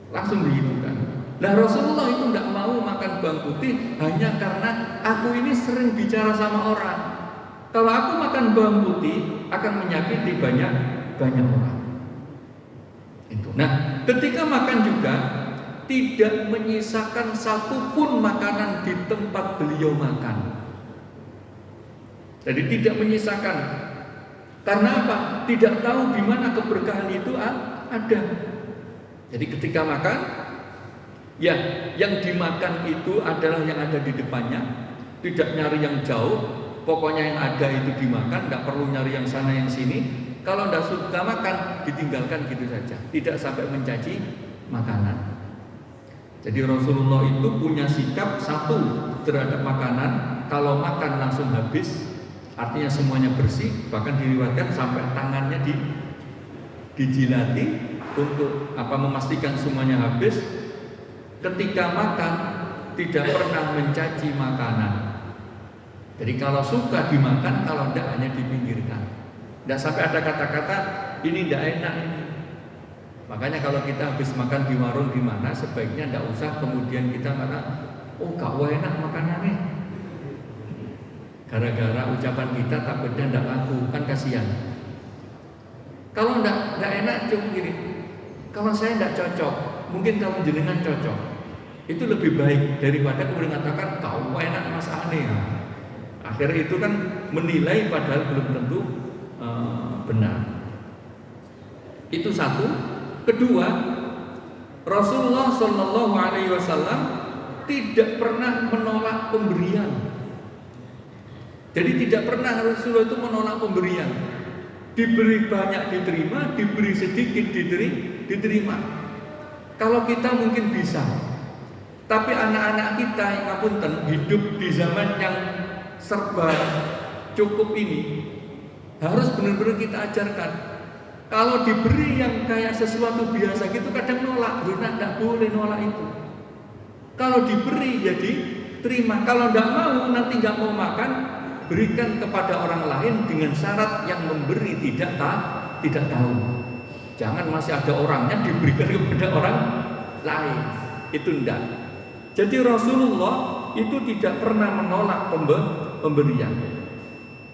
langsung begitu kan. Nah Rasulullah itu tidak mau makan bawang putih hanya karena aku ini sering bicara sama orang. Kalau aku makan bawang putih akan menyakiti banyak orang. Itu. Nah ketika makan juga tidak menyisakan satupun makanan di tempat beliau makan. Jadi tidak menyisakan. Karena apa? Tidak tahu di mana keberkahan itu ada. Jadi ketika makan, ya yang dimakan itu adalah yang ada di depannya. Tidak nyari yang jauh. Pokoknya yang ada itu dimakan. Tidak perlu nyari yang sana yang sini. Kalau tidak suka makan, ditinggalkan gitu saja. Tidak sampai mencaci makanan. Jadi Rasulullah itu punya sikap satu terhadap makanan. Kalau makan langsung habis, artinya semuanya bersih. Bahkan diriwayatkan sampai tangannya dijilati untuk memastikan semuanya habis. Ketika makan tidak pernah mencaci makanan. Jadi kalau suka dimakan, kalau tidak hanya dipinggirkan. Tidak sampai ada kata-kata ini tidak enak ini. Makanya kalau kita habis makan di warung di mana, sebaiknya tidak usah kemudian kita kata, oh gak enak makanannya. Gara-gara ucapan kita takutnya tidak laku, kan kasihan. Kalau tidak enak cuma gini, kalau saya tidak cocok, mungkin kalau jenengan cocok, itu lebih baik daripada kemudian mengatakan kau enak mas aneh. Akhirnya itu kan menilai padahal belum tentu benar. Itu satu. Kedua, Rasulullah Shallallahu Alaihi Wasallam tidak pernah menolak pemberian. Jadi tidak pernah Rasulullah itu menolak pemberian. Diberi banyak diterima, diberi sedikit diterima. Kalau kita mungkin bisa, tapi anak-anak kita yang ngapunten hidup di zaman yang serba cukup ini harus benar-benar kita ajarkan. Kalau diberi yang kayak sesuatu biasa gitu kadang nolak, tidak boleh nolak itu. Kalau diberi jadi terima. Kalau tidak mau nanti nggak mau makan, berikan kepada orang lain dengan syarat yang memberi tidak tahu. Jangan masih ada orangnya diberikan kepada orang lain. Itu tidak. Jadi Rasulullah itu tidak pernah menolak pemberian.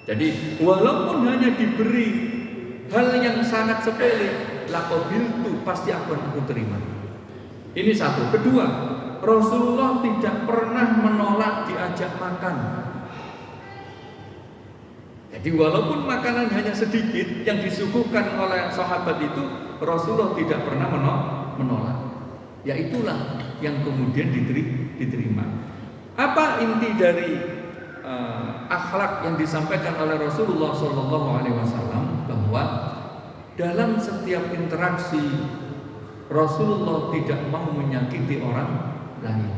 Jadi walaupun hanya diberi hal yang sangat sepele, laqabiltu, pasti aku terima. Ini satu. Kedua, Rasulullah tidak pernah menolak diajak makan. Jadi walaupun makanan hanya sedikit yang disuguhkan oleh sahabat itu, Rasulullah tidak pernah menolak. Ya itulah yang kemudian diterima. Apa inti dari akhlak yang disampaikan oleh Rasulullah SAW? Bahwa dalam setiap interaksi Rasulullah tidak mau menyakiti orang lain,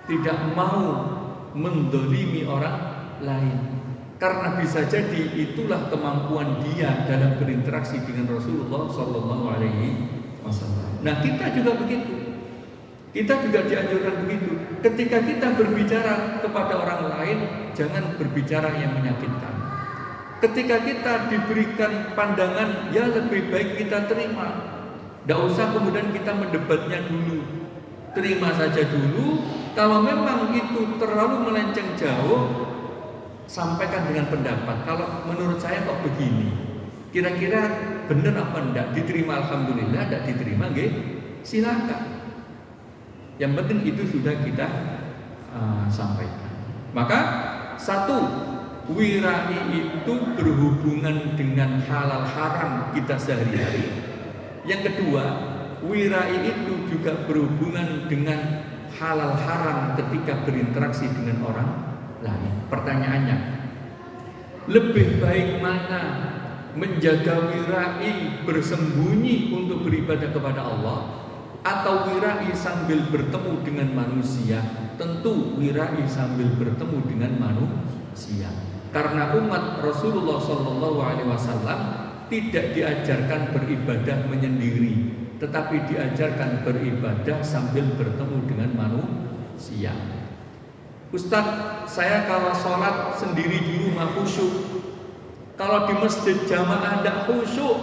tidak mau mendolimi orang lain. Karena bisa jadi itulah kemampuan dia dalam berinteraksi dengan Rasulullah Shallallahu Alaihi Wasallam. Nah, kita juga begitu. Kita juga dianjurkan begitu. Ketika kita berbicara kepada orang lain, jangan berbicara yang menyakitkan. Ketika kita diberikan pandangan, ya lebih baik kita terima. Tidak usah kemudian kita mendebatnya dulu. Terima saja dulu. Kalau memang itu terlalu melenceng jauh, sampaikan dengan pendapat. Kalau menurut saya kok begini, kira-kira benar apa enggak? Diterima alhamdulillah, enggak diterima nggih, silakan. Yang penting itu sudah kita sampaikan. Maka satu, wirai itu berhubungan dengan halal haram kita sehari-hari. Yang kedua, wirai itu juga berhubungan dengan halal haram ketika berinteraksi dengan orang lain. Pertanyaannya, lebih baik mana menjaga wirai bersembunyi untuk beribadah kepada Allah, atau wirai sambil bertemu dengan manusia? Tentu wirai sambil bertemu dengan manusia. Karena umat Rasulullah SAW tidak diajarkan beribadah menyendiri, tetapi diajarkan beribadah sambil bertemu dengan manusia. Ustadz, saya kalau sholat sendiri di rumah khusyuk, kalau di masjid jamaah tidak khusyuk,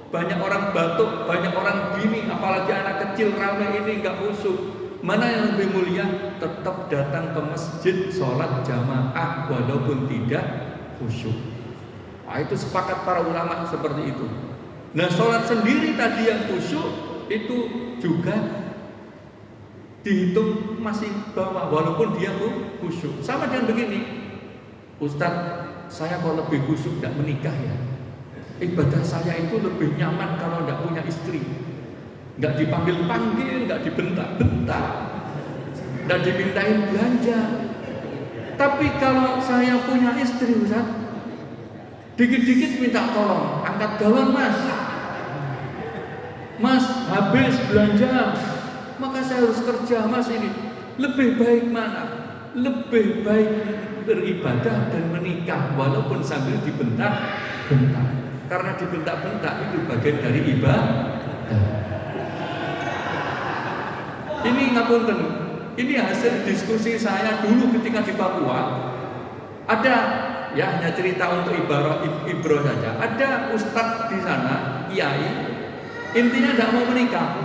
banyak orang batuk, banyak orang gini, apalagi anak kecil ramai ini nggak khusyuk. Mana yang lebih mulia? Tetap datang ke masjid sholat jamaah walaupun tidak khusyuk. Nah, itu sepakat para ulama seperti itu. Nah, sholat sendiri tadi yang khusyuk itu juga dihitung masih bawah walaupun dia khusyuk. Sama dengan begini, Ustadz, saya kalau lebih khusyuk tidak menikah ya. Ibadah saya itu lebih nyaman kalau tidak punya istri. Nggak dipanggil-panggil, nggak dibentak-bentak, nggak dimintain belanja. Tapi kalau saya punya istri, Ustadz, dikit-dikit minta tolong, angkat galon mas. Mas, habis belanja, maka saya harus kerja mas ini. Lebih baik mana? Lebih baik beribadah dan menikah walaupun sambil dibentak-bentak. Karena dibentak-bentak itu bagian dari ibadah. Ini ngapunten, ini hasil diskusi saya dulu ketika di Papua. Ada, ya hanya cerita untuk ibro saja. Ada ustadz di sana, kiai, intinya tidak mau menikah.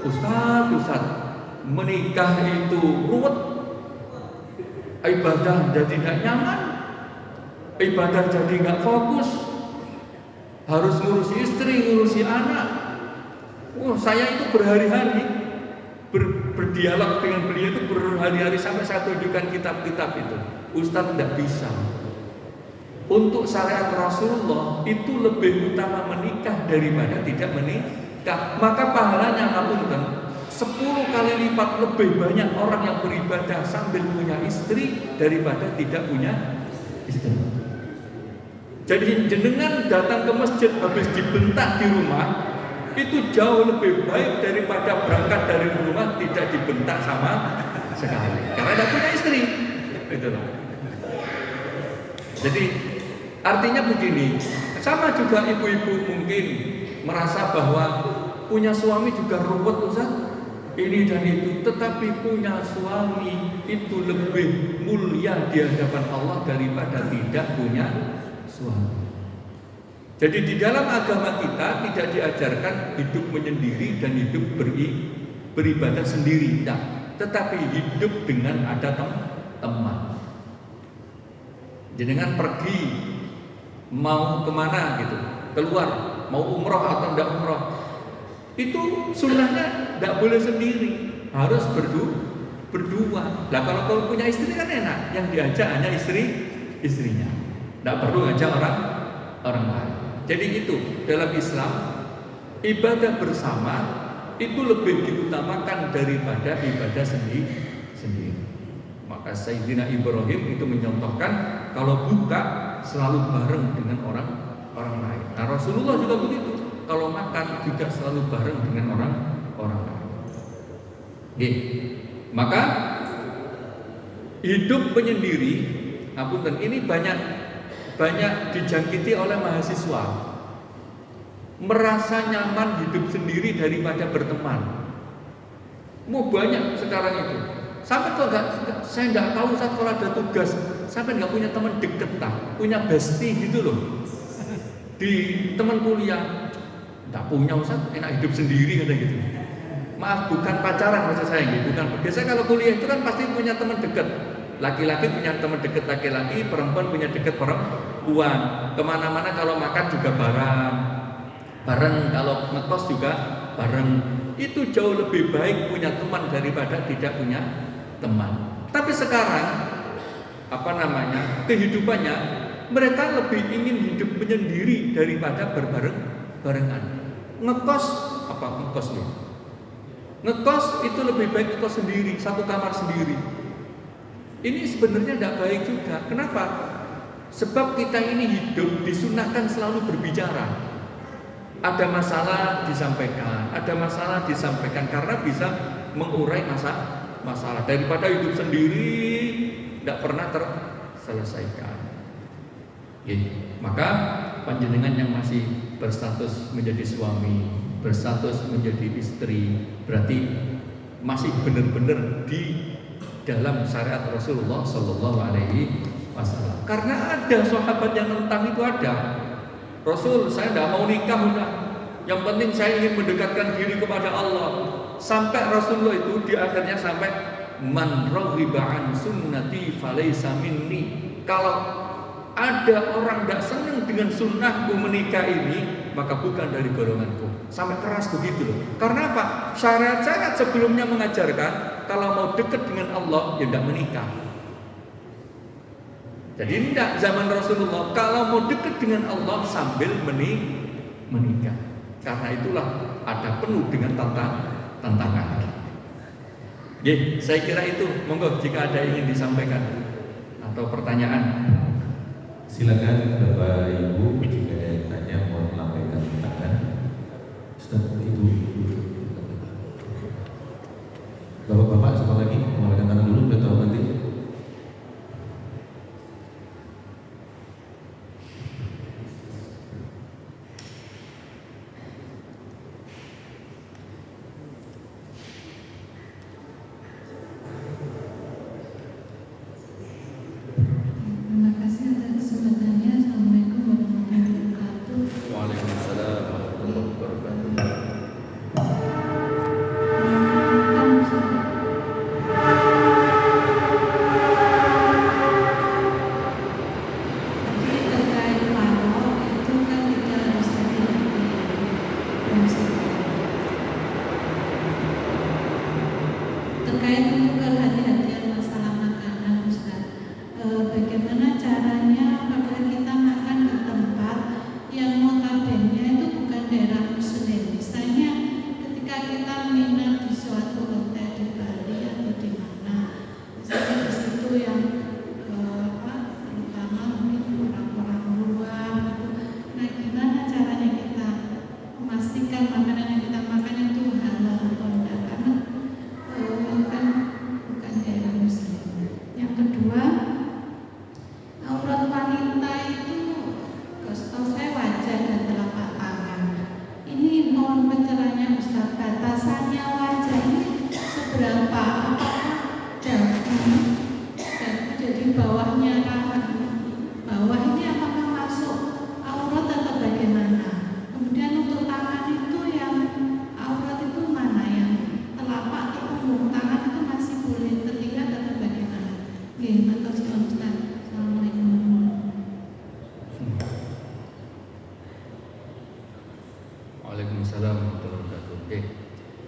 Ustadz, menikah itu ruwet, ibadah jadi nggak nyaman, ibadah jadi nggak fokus, harus ngurusi istri, ngurusi anak. Saya itu berhari-hari berdialog dengan beliau itu berhari-hari sampai saya tunjukkan kitab-kitab itu. Ustadz tidak bisa. Untuk syariat Rasulullah itu lebih utama menikah daripada tidak menikah. Maka pahalanya ngapunten 10 kali lipat lebih banyak orang yang beribadah sambil punya istri daripada tidak punya istri. Jadi jenengan datang ke masjid habis dibentak di rumah itu jauh lebih baik daripada berangkat dari rumah tidak dibentak sama sekali karena tidak punya istri. Itu loh. Jadi artinya begini, sama juga ibu-ibu mungkin merasa bahwa punya suami juga ruwet Ustaz, ini dan itu, tetapi punya suami itu lebih mulia di hadapan Allah daripada tidak punya suami. Jadi di dalam agama kita tidak diajarkan hidup menyendiri dan hidup beribadah sendiri, tidak. Tetapi hidup dengan ada teman. Jenengan pergi mau kemana gitu, keluar mau umroh atau tidak umroh, itu sunnahnya tidak boleh sendiri, harus berdua. Nah kalau punya istri kan enak, yang diajak hanya istrinya, tidak perlu ngajak orang lain. Jadi itu dalam Islam ibadah bersama itu lebih diutamakan daripada ibadah sendiri. Maka Sayyidina Ibrahim itu mencontohkan kalau buka selalu bareng dengan orang lain. Nah Rasulullah juga begitu. Kalau makan juga selalu bareng dengan orang lain. Maka hidup menyendiri, apunten, ini banyak banyak dijangkiti oleh mahasiswa, merasa nyaman hidup sendiri daripada berteman. Mau banyak sekarang itu. Sampai kok saya nggak tahu saat kalau ada tugas, sampai nggak punya teman deket punya bestie gitu loh. Di teman kuliah, nggak punya Ustaz, enak hidup sendiri kata gitu. Maaf, bukan pacaran maksud saya gitu, bukan. Biasanya kalau kuliah itu kan pasti punya teman dekat. Laki-laki punya teman dekat laki-laki, perempuan punya dekat perempuan. Kemana-mana kalau makan juga bareng, kalau ngekos juga bareng. Itu jauh lebih baik punya teman daripada tidak punya teman. Tapi sekarang kehidupannya mereka lebih ingin hidup menyendiri daripada berbarengan. Ngekos nih? Ngekos itu lebih baik ngekos sendiri, satu kamar sendiri. Ini sebenarnya tidak baik juga. Kenapa? Sebab kita ini hidup disunahkan selalu berbicara. Ada masalah disampaikan karena bisa mengurai masalah daripada hidup sendiri tidak pernah terselesaikan. Maka panjenengan yang masih berstatus menjadi suami, berstatus menjadi istri, berarti masih benar-benar di dalam syariat Rasulullah Shallallahu Alaihi Wasallam. Karena ada sahabat yang tentang itu ada. Rasul, saya tidak mau nikah udah. Yang penting saya ingin mendekatkan diri kepada Allah. Sampai Rasulullah itu di akhirnya sampai man raghiba an sunnati falaysa minni. Kalau ada orang tidak senang dengan sunnahku menikah ini, maka bukan dari golonganku. Sampai keras begitu loh. Karena apa? Syariat sebelumnya mengajarkan kalau mau dekat dengan Allah ya tidak menikah. Jadi tidak zaman Rasulullah kalau mau dekat dengan Allah sambil menikah. Karena itulah ada penuh dengan tantangan. Saya kira itu. Monggo jika ada yang ingin disampaikan atau pertanyaan. Silakan Bapak Ibu jika ada yang tanya mohon lambaikan tangan. Ustaz, Ibu. Bapak-bapak sekali lagi lambaikan tangan dulu biar tahu nanti.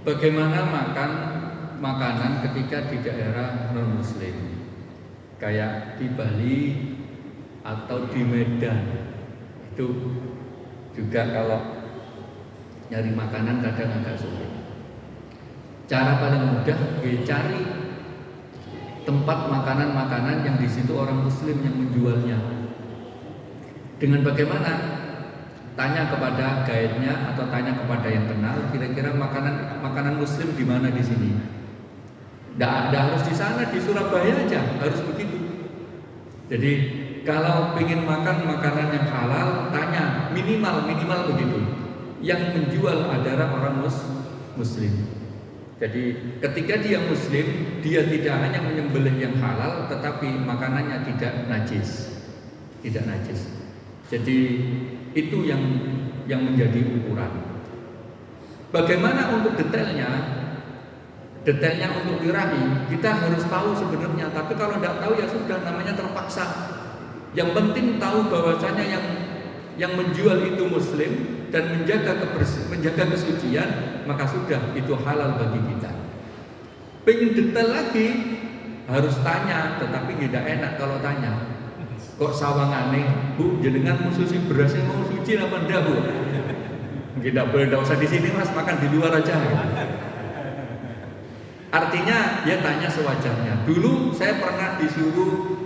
Bagaimana makan makanan ketika di daerah non-muslim, kayak di Bali atau di Medan, itu juga kalau nyari makanan kadang agak sulit. Cara paling mudah cari tempat makanan-makanan yang di situ orang muslim yang menjualnya. Dengan bagaimana? Tanya kepada guide-nya atau tanya kepada yang kenal, kira-kira makanan muslim di mana di sini. Tidak harus di sana, di Surabaya aja harus begitu. Jadi kalau ingin makan makanan yang halal, tanya minimal begitu. Yang menjual adalah orang Muslim. Jadi ketika dia Muslim, dia tidak hanya menyembelih yang halal, tetapi makanannya tidak najis. Jadi itu yang menjadi ukuran. Bagaimana untuk detailnya untuk birahi, kita harus tahu sebenarnya. Tapi kalau tidak tahu ya sudah, namanya terpaksa. Yang penting tahu bahwasanya yang menjual itu Muslim dan menjaga kesucian, maka sudah itu halal bagi kita. Pengen detail lagi harus tanya, tetapi tidak enak kalau tanya. Kok sawangane, Bu, jenengan mususi berasnya mau suci apa ndak, Bu? Tidak boleh, tidak usah di sini Mas, makan di luar aja. Artinya dia tanya sewajarnya. Dulu saya pernah disuruh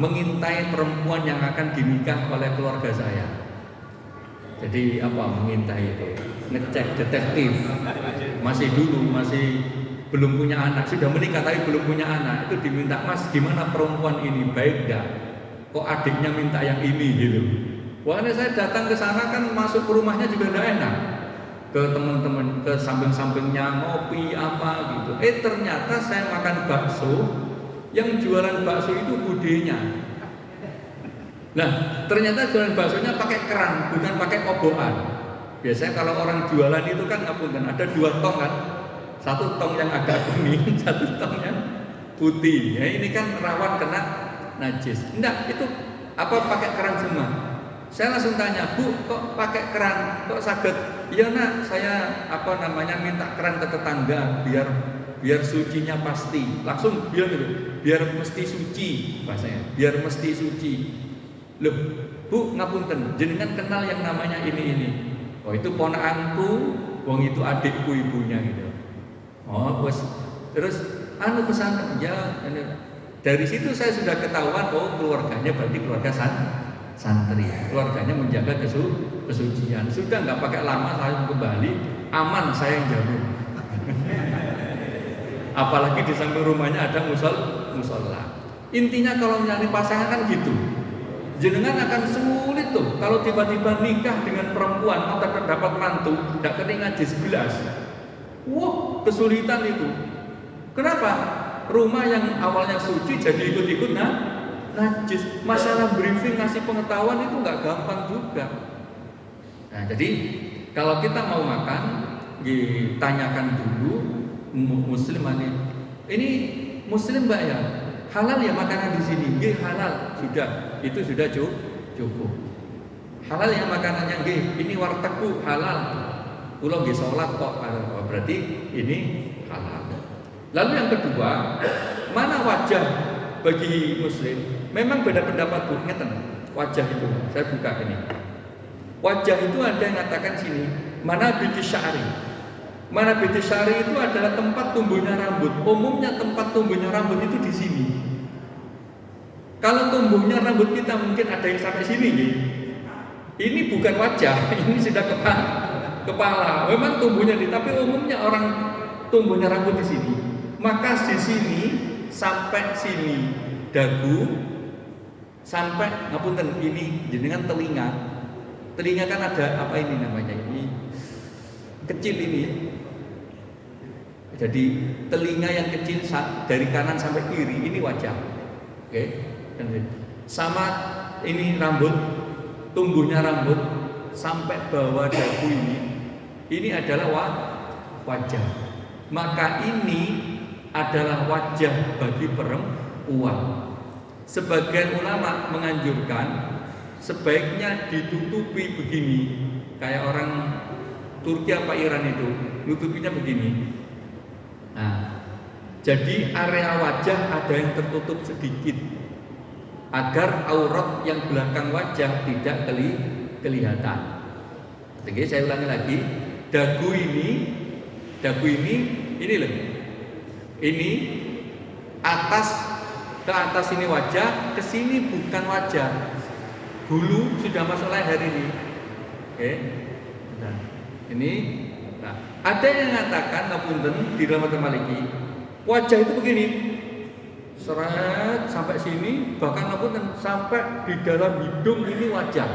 mengintai perempuan yang akan dinikah oleh keluarga saya. Jadi mengintai itu, ngecek, detektif. Masih belum punya anak, sudah menikah tapi belum punya anak. Itu diminta, Mas, gimana perempuan ini, baik enggak? Kok adiknya minta yang ini gitu. Wahana saya datang ke sana kan masuk ke rumahnya juga enggak enak. Ke teman-teman, ke samping-sampingnya ngopi apa gitu. Ternyata saya makan bakso, yang jualan bakso itu budenya. Nah, ternyata jualan baksonya pakai keran, bukan pakai kobokan. Biasanya kalau orang jualan itu kan ada 2 tong kan. Satu tong yang agak kuning, satu tong yang putih. Ya, ini kan rawan kena najis. Enggak, itu pakai keran semua. Saya langsung tanya, Bu, kok pakai keran? Kok saged? Iya nak, saya minta keran ke tetangga biar sucinya pasti. Langsung bilang gitu, biar mesti suci bahasanya, biar mesti suci. Loh, Bu, ngapunten, jenengan kenal yang namanya ini. Oh, itu ponakanku, wong itu adikku ibunya gitu. Oh, terus pesan ya. Dari situ saya sudah ketahuan, keluarganya berarti keluarga santri. Keluarganya menjaga kesucian. Sudah nggak pakai lama, langsung kembali, aman, saya yang jamin. Apalagi di samping rumahnya ada musola. Intinya kalau nyari pasangan kan gitu. Jenengan akan sulit tuh kalau tiba-tiba nikah dengan perempuan atau dapat mantu tidak kena najis belas. Wah, kesulitan itu. Kenapa? Rumah yang awalnya suci jadi ikut-ikut najis. Masalah briefing ngasih pengetahuan itu nggak gampang juga. Nah, jadi kalau kita mau makan, ditanyakan dulu Muslim ini Muslim Mbak ya, halal ya makanan di sini? Halal, sudah, itu sudah cukup. Halal ya makanannya, ini wartegku halal. Kula nggih salat kok, berarti ini halal. Lalu yang kedua, mana wajah bagi Muslim? Memang beda pendapat, Bu. Ngeten, wajah itu, saya buka ini. Wajah itu ada yang mengatakan sini, mana binti syari. Mana binti syari itu adalah tempat tumbuhnya rambut. Umumnya tempat tumbuhnya rambut itu di sini. Kalau tumbuhnya rambut kita mungkin ada yang sampai sini, ini bukan wajah, ini sudah kepala. Memang tumbuhnya tapi umumnya orang tumbuhnya rambut di sini. Maka di sini sampai sini dagu, sampai ngapunten ini jenengan telinga. Telinga kan ada ini namanya ini kecil ini. Jadi telinga yang kecil dari kanan sampai kiri ini wajah. Oke. Sama ini rambut, tumbuhnya rambut sampai bawah dagu ini adalah wajah. Maka ini adalah wajah bagi perempuan. Sebagian ulama menganjurkan sebaiknya ditutupi begini, kayak orang Turki apa Iran itu, nutupinya begini. Nah, jadi area wajah ada yang tertutup sedikit agar aurat yang belakang wajah tidak kelihatan. Jadi saya ulangi lagi, dagu ini loh. Ini ke atas ini wajah, ke sini bukan wajah. Bulu sudah masuk leher ini. Oke. Nah, ini ada yang mengatakan ngapunten di dalam Maliki, wajah itu begini. seret sampai sini, bahkan ngapunten sampai di dalam hidung ini wajah.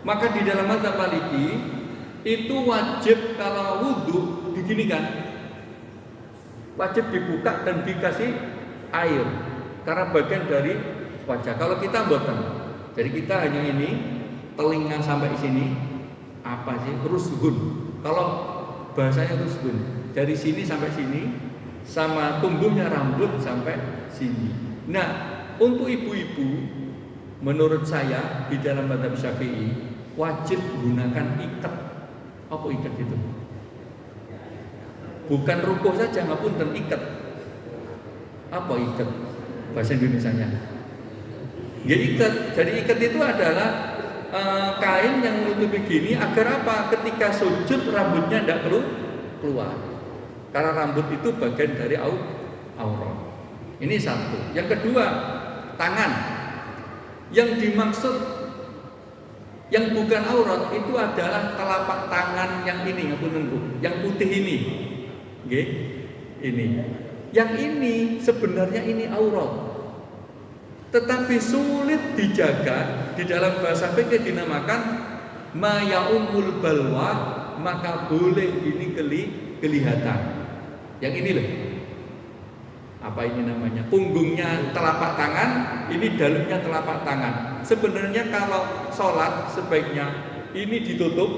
Maka di dalam mazhab Maliki itu wajib kalau wudhu diginikan, wajib dibuka dan dikasih air karena bagian dari wajah. Kalau kita mboten, jadi kita hanya ini telinga sampai sini, apa sih, rusgun. Kalau bahasanya rusgun, dari sini sampai sini, sama tumbuhnya rambut sampai sini. Nah, untuk ibu-ibu menurut saya di dalam mazhab Syafi'i wajib gunakan ikat. Apa ikat itu? Bukan rukuh saja, ngapunten, ikat. Apa ikat? Bahasa Indonesianya. Ya ikat. Jadi ikat itu adalah kain yang menutupi gini agar apa? Ketika sujud rambutnya tidak keluar. Karena rambut itu bagian dari aurat. Ini satu. Yang kedua, tangan. Yang dimaksud yang bukan aurat itu adalah telapak tangan yang ini, yang putih ini. Oke? Ini. Yang ini sebenarnya ini aurat. Tetapi sulit dijaga, di dalam bahasa fikih dinamakan ma yaumul balwa, maka boleh ini kelihatan. Yang ini loh. Apa ini namanya? Punggungnya telapak tangan, ini dalamnya telapak tangan. Sebenarnya kalau sholat sebaiknya ini ditutup,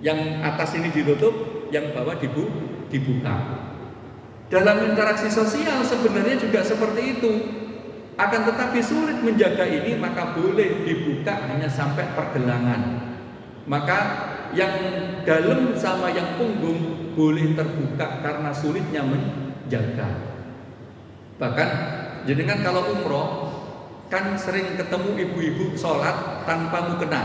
yang atas ini ditutup, yang bawah dibuka. Dalam interaksi sosial sebenarnya juga seperti itu. Akan tetapi sulit menjaga ini, maka boleh dibuka hanya sampai pergelangan. Maka yang dalam sama yang punggung boleh terbuka karena sulitnya menjaga. Bahkan jenengan kalau umroh kan sering ketemu ibu-ibu sholat tanpa mukena,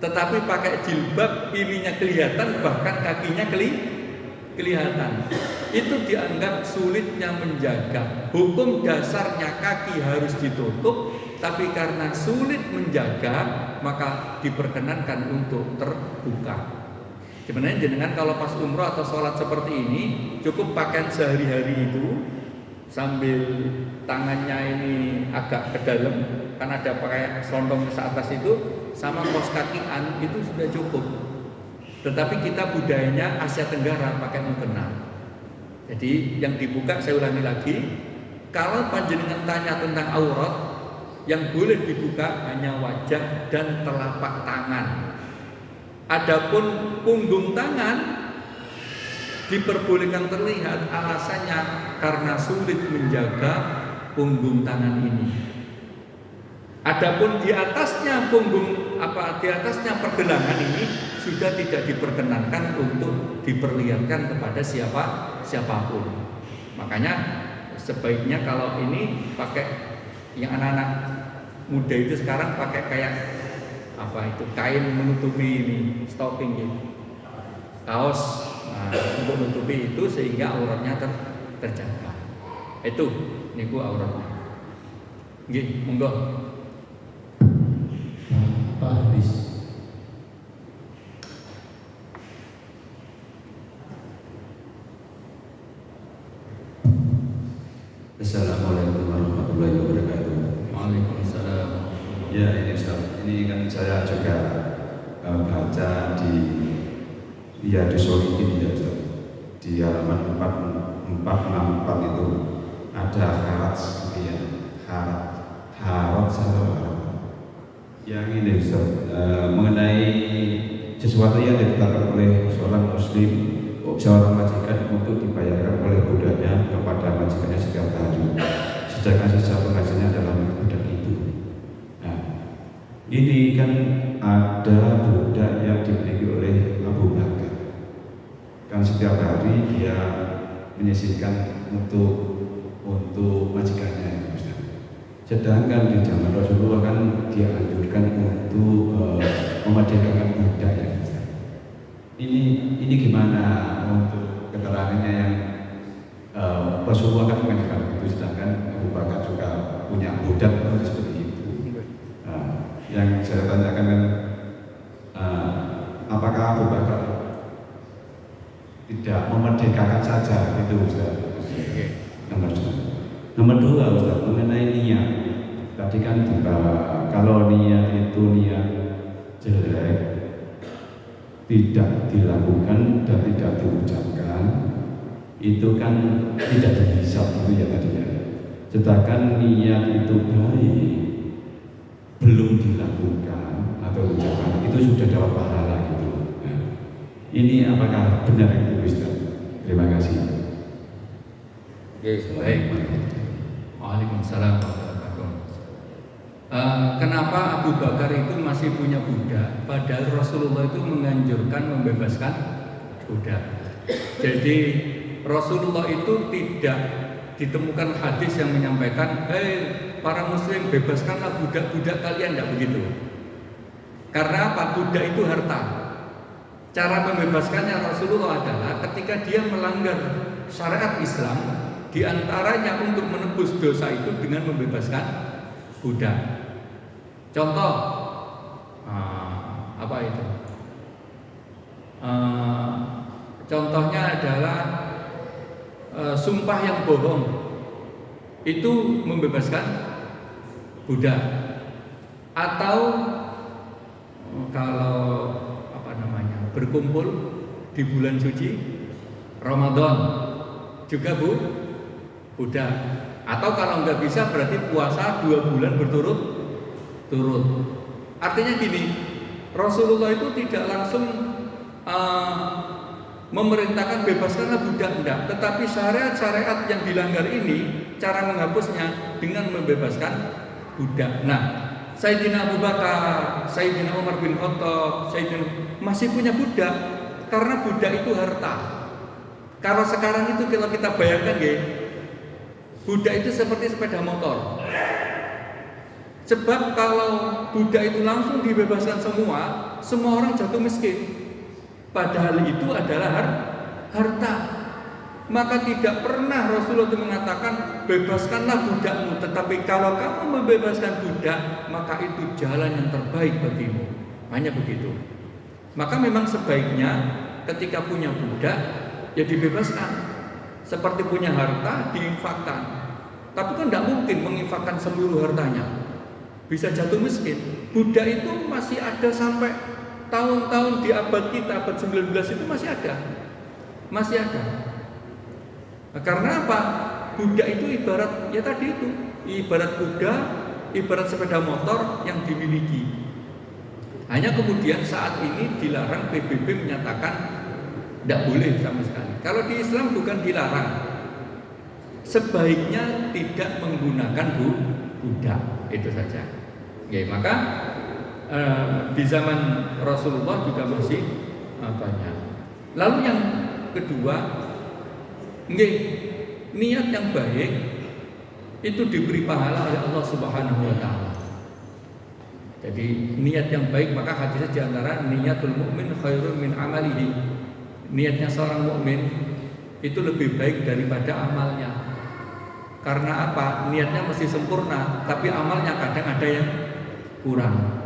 tetapi pakai jilbab, ininya kelihatan, bahkan kakinya kelihatan. Itu dianggap sulitnya menjaga. Hukum dasarnya kaki harus ditutup, tapi karena sulit menjaga maka diperkenankan untuk terbuka. Sebenarnya jenengan kalau pas umroh atau sholat seperti ini cukup pakaian sehari-hari itu sambil tangannya ini agak ke dalam, kan ada pakai selondong ke atas itu, sama kaos kakian itu sudah cukup. Tetapi kita budayanya Asia Tenggara pakai mukena. Jadi yang dibuka, saya ulangi lagi, kalau panjenengan tanya tentang aurat, yang boleh dibuka hanya wajah dan telapak tangan. Adapun punggung tangan diperbolehkan terlihat, alasannya karena sulit menjaga punggung tangan ini. Adapun di atasnya di atasnya pergelangan ini sudah tidak diperkenankan untuk diperlihatkan kepada siapapun. Makanya sebaiknya kalau ini pakai, yang anak-anak muda itu sekarang pakai kayak apa itu, kain menutupi ini, stocking gitu, kaos. Nah, untuk menutupi itu sehingga auratnya terjaga. Itu niku auratnya. Nggih, monggo. Pak Habis. Assalamualaikum warahmatullahi wabarakatuh. Waalaikumsalam. Ya, ini Ustaz. Ini kan saya juga baca di Solihin ya Ustaz. Di halaman 464 itu ada harat ya, harat yang ini Ustaz, mengenai sesuatu yang ditetapkan oleh seorang muslim, seorang majikan untuk dibayarkan oleh budaknya kepada majikannya setiap hari, sedangkan sisa penghasilannya adalah budak itu. Nah, ini kan ada budak yang dimiliki oleh Abu Bakar, kan setiap hari dia menyisihkan untuk majikannya. Sedangkan di zaman Rasulullah kan dia anjurkan untuk memerdekakan budak ya. Ini gimana untuk keterangannya yang Rasulullah kan mengajarkan itu, sedangkan Abu Bakar juga punya budak seperti itu. Yang saya tanyakan kan apakah Abu Bakar tidak memerdekakan saja gitu Ustaz? Nomor 2. Nomor dua Ustaz, mengenai niat. Tadi kan kalau niat itu niat jelek, tidak dilakukan dan tidak diucapkan, itu kan tidak dihisab itu ya tadi ya. Sedangkan niat itu baik, belum dilakukan atau ucapan, itu sudah dapat pahala gitu. Nah, ini apakah benar itu Ustaz? Terima kasih. Oke, baik. Waalaikumsalam warahmatullahi wabarakatuh. Kenapa Abu Bakar itu masih punya budak, padahal Rasulullah itu menganjurkan membebaskan budak. Jadi Rasulullah itu tidak ditemukan hadis yang menyampaikan, para muslim bebaskanlah budak-budak kalian, tidak begitu. Karena apa? Budak itu harta. Cara membebaskannya Rasulullah adalah ketika dia melanggar syariat Islam, diantaranya untuk menebus dosa itu dengan membebaskan budak. Contoh, apa itu? Contohnya adalah sumpah yang bohong, itu membebaskan budak. Atau kalau berkumpul di bulan suci Ramadan juga budak. Atau kalau nggak bisa berarti puasa 2 bulan berturut-turut. Artinya gini, Rasulullah itu tidak langsung memerintahkan bebaskanlah budak, enggak, tetapi syariat-syariat yang dilanggar ini cara menghapusnya dengan membebaskan budak. Nah, Sayyidina Abu Bakar, Sayyidina Umar bin Khattab, masih punya budak karena budak itu harta. Kalau sekarang itu kalau kita bayangkan ya, budak itu seperti sepeda motor. Sebab kalau budak itu langsung dibebaskan semua orang jatuh miskin. Padahal itu adalah harta. Maka tidak pernah Rasulullah itu mengatakan bebaskanlah budakmu, tetapi kalau kamu membebaskan budak, maka itu jalan yang terbaik bagimu. Hanya begitu. Maka memang sebaiknya ketika punya budak ya dibebaskan. Seperti punya harta diinfakkan. Tapi kan tidak mungkin menginfakkan seluruh hartanya. Bisa jatuh miskin. Budak itu masih ada sampai tahun-tahun di abad kita, abad 19 itu masih ada. Masih ada. Nah, karena apa? Budak itu ibarat ya tadi itu, ibarat kuda, ibarat sepeda motor yang dimiliki. Hanya kemudian saat ini dilarang, PBB menyatakan tidak boleh sama sekali. Kalau di Islam bukan dilarang, sebaiknya tidak menggunakan budak, itu saja. Ya, maka di zaman Rasulullah juga masih banyak. Lalu yang kedua, niat yang baik itu diberi pahala oleh Allah Subhanahu wa taala. Jadi niat yang baik, maka hadisnya di antara niatul mukmin khairun min amalihi. Niatnya seorang mukmin itu lebih baik daripada amalnya. Karena apa? Niatnya mesti sempurna, tapi amalnya kadang ada yang kurang.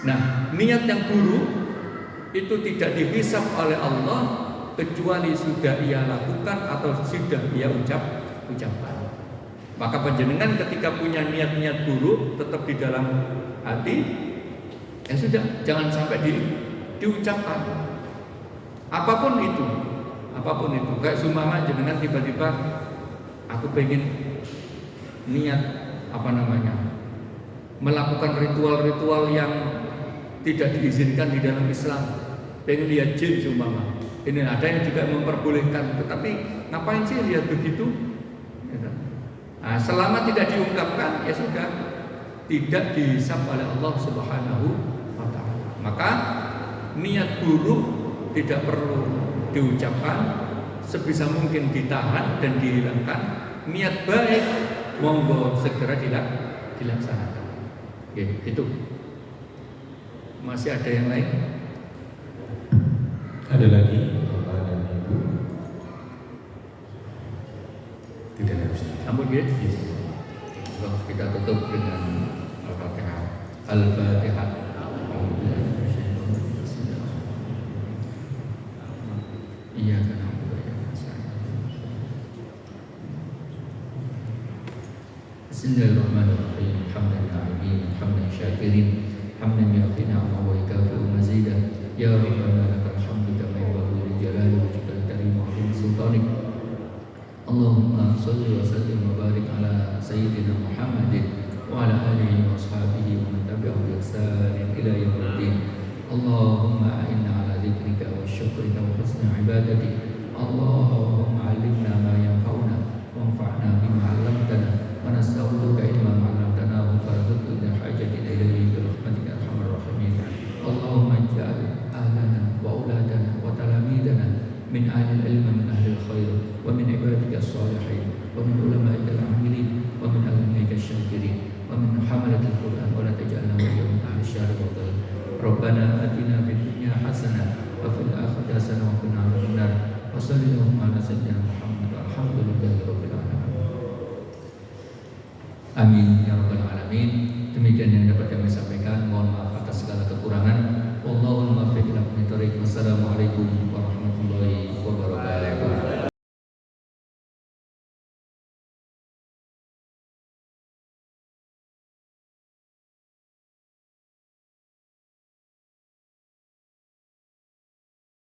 Nah, niat yang buruk itu tidak dihisab oleh Allah kecuali sudah ia lakukan atau sudah ia ucapkan. Maka panjenengan ketika punya niat-niat buruk tetap di dalam hati, ya sudah, jangan sampai diucapkan. Apapun itu. Kayak sumama jenengan tiba-tiba aku pengen niat melakukan ritual-ritual yang tidak diizinkan di dalam Islam. Pengen lihat jin sumama. Ini ada yang juga memperbolehkan, tetapi ngapain sih lihat begitu? Nah, selama tidak diungkapkan, ya sudah, tidak dihisab oleh Allah Subhanahu wa taala. Maka niat buruk tidak perlu diucapkan, sebisa mungkin ditahan dan dihilangkan. Niat baik monggo segera dilaksanakan. Oke, itu. Masih ada yang lain? Ada lagi Bapak dan Ibu? Tidak ada Ustaz. Sambut ya. Kita tutup dengan Al-Fatihah. Al-Fatihah. Iya kan. Bismillahirrahmanirrahim. Hamdan na'imin, hamdan syakirin, hamdan yafi ni'ma wa yukafi'u mazidah. Ya Rabbana lakal hamdu kama yanbaghi li jalali wajhikal karim wa 'azimi sultanik. Allahumma shalli wa sallim wa barik ala sayyidina Muhammadin wa ala alihi wa ashabihi wa man tabi'ahum bi ihsanin ila yaumiddin. Allahumma a'inna ala dzikrika wa syukrika wa husni ibadatik. Allahumma 'allimna ma yanfa'una wanfa'na bima 'allamtana wa nas'aluka ilman 'allamtana wa farzuqna hajatina ilayhi bi rahmatika arhamar rahimin. Allahumma ij'al ahlana wa auladana wa talamidana min ahli al-ilm min ahli al-khair wa min ibadika as-salihin wa min ulama'ika al-'amilin wa min awliyaika asy-syakirin wa min hamalati al-Qur'an wa la taj'alna min ahli syarri wa dhal. Rabbana atina fid dunya hasanah wa fil akhirati hasanah wa qina adzabannar. Wa sallallahu ala sayyidina Muhammad walhamdulillahi rabbil alamin. Amin ya rabbal alamin. Demikian yang dapat kami sampaikan. Mohon maaf atas segala kekurangan.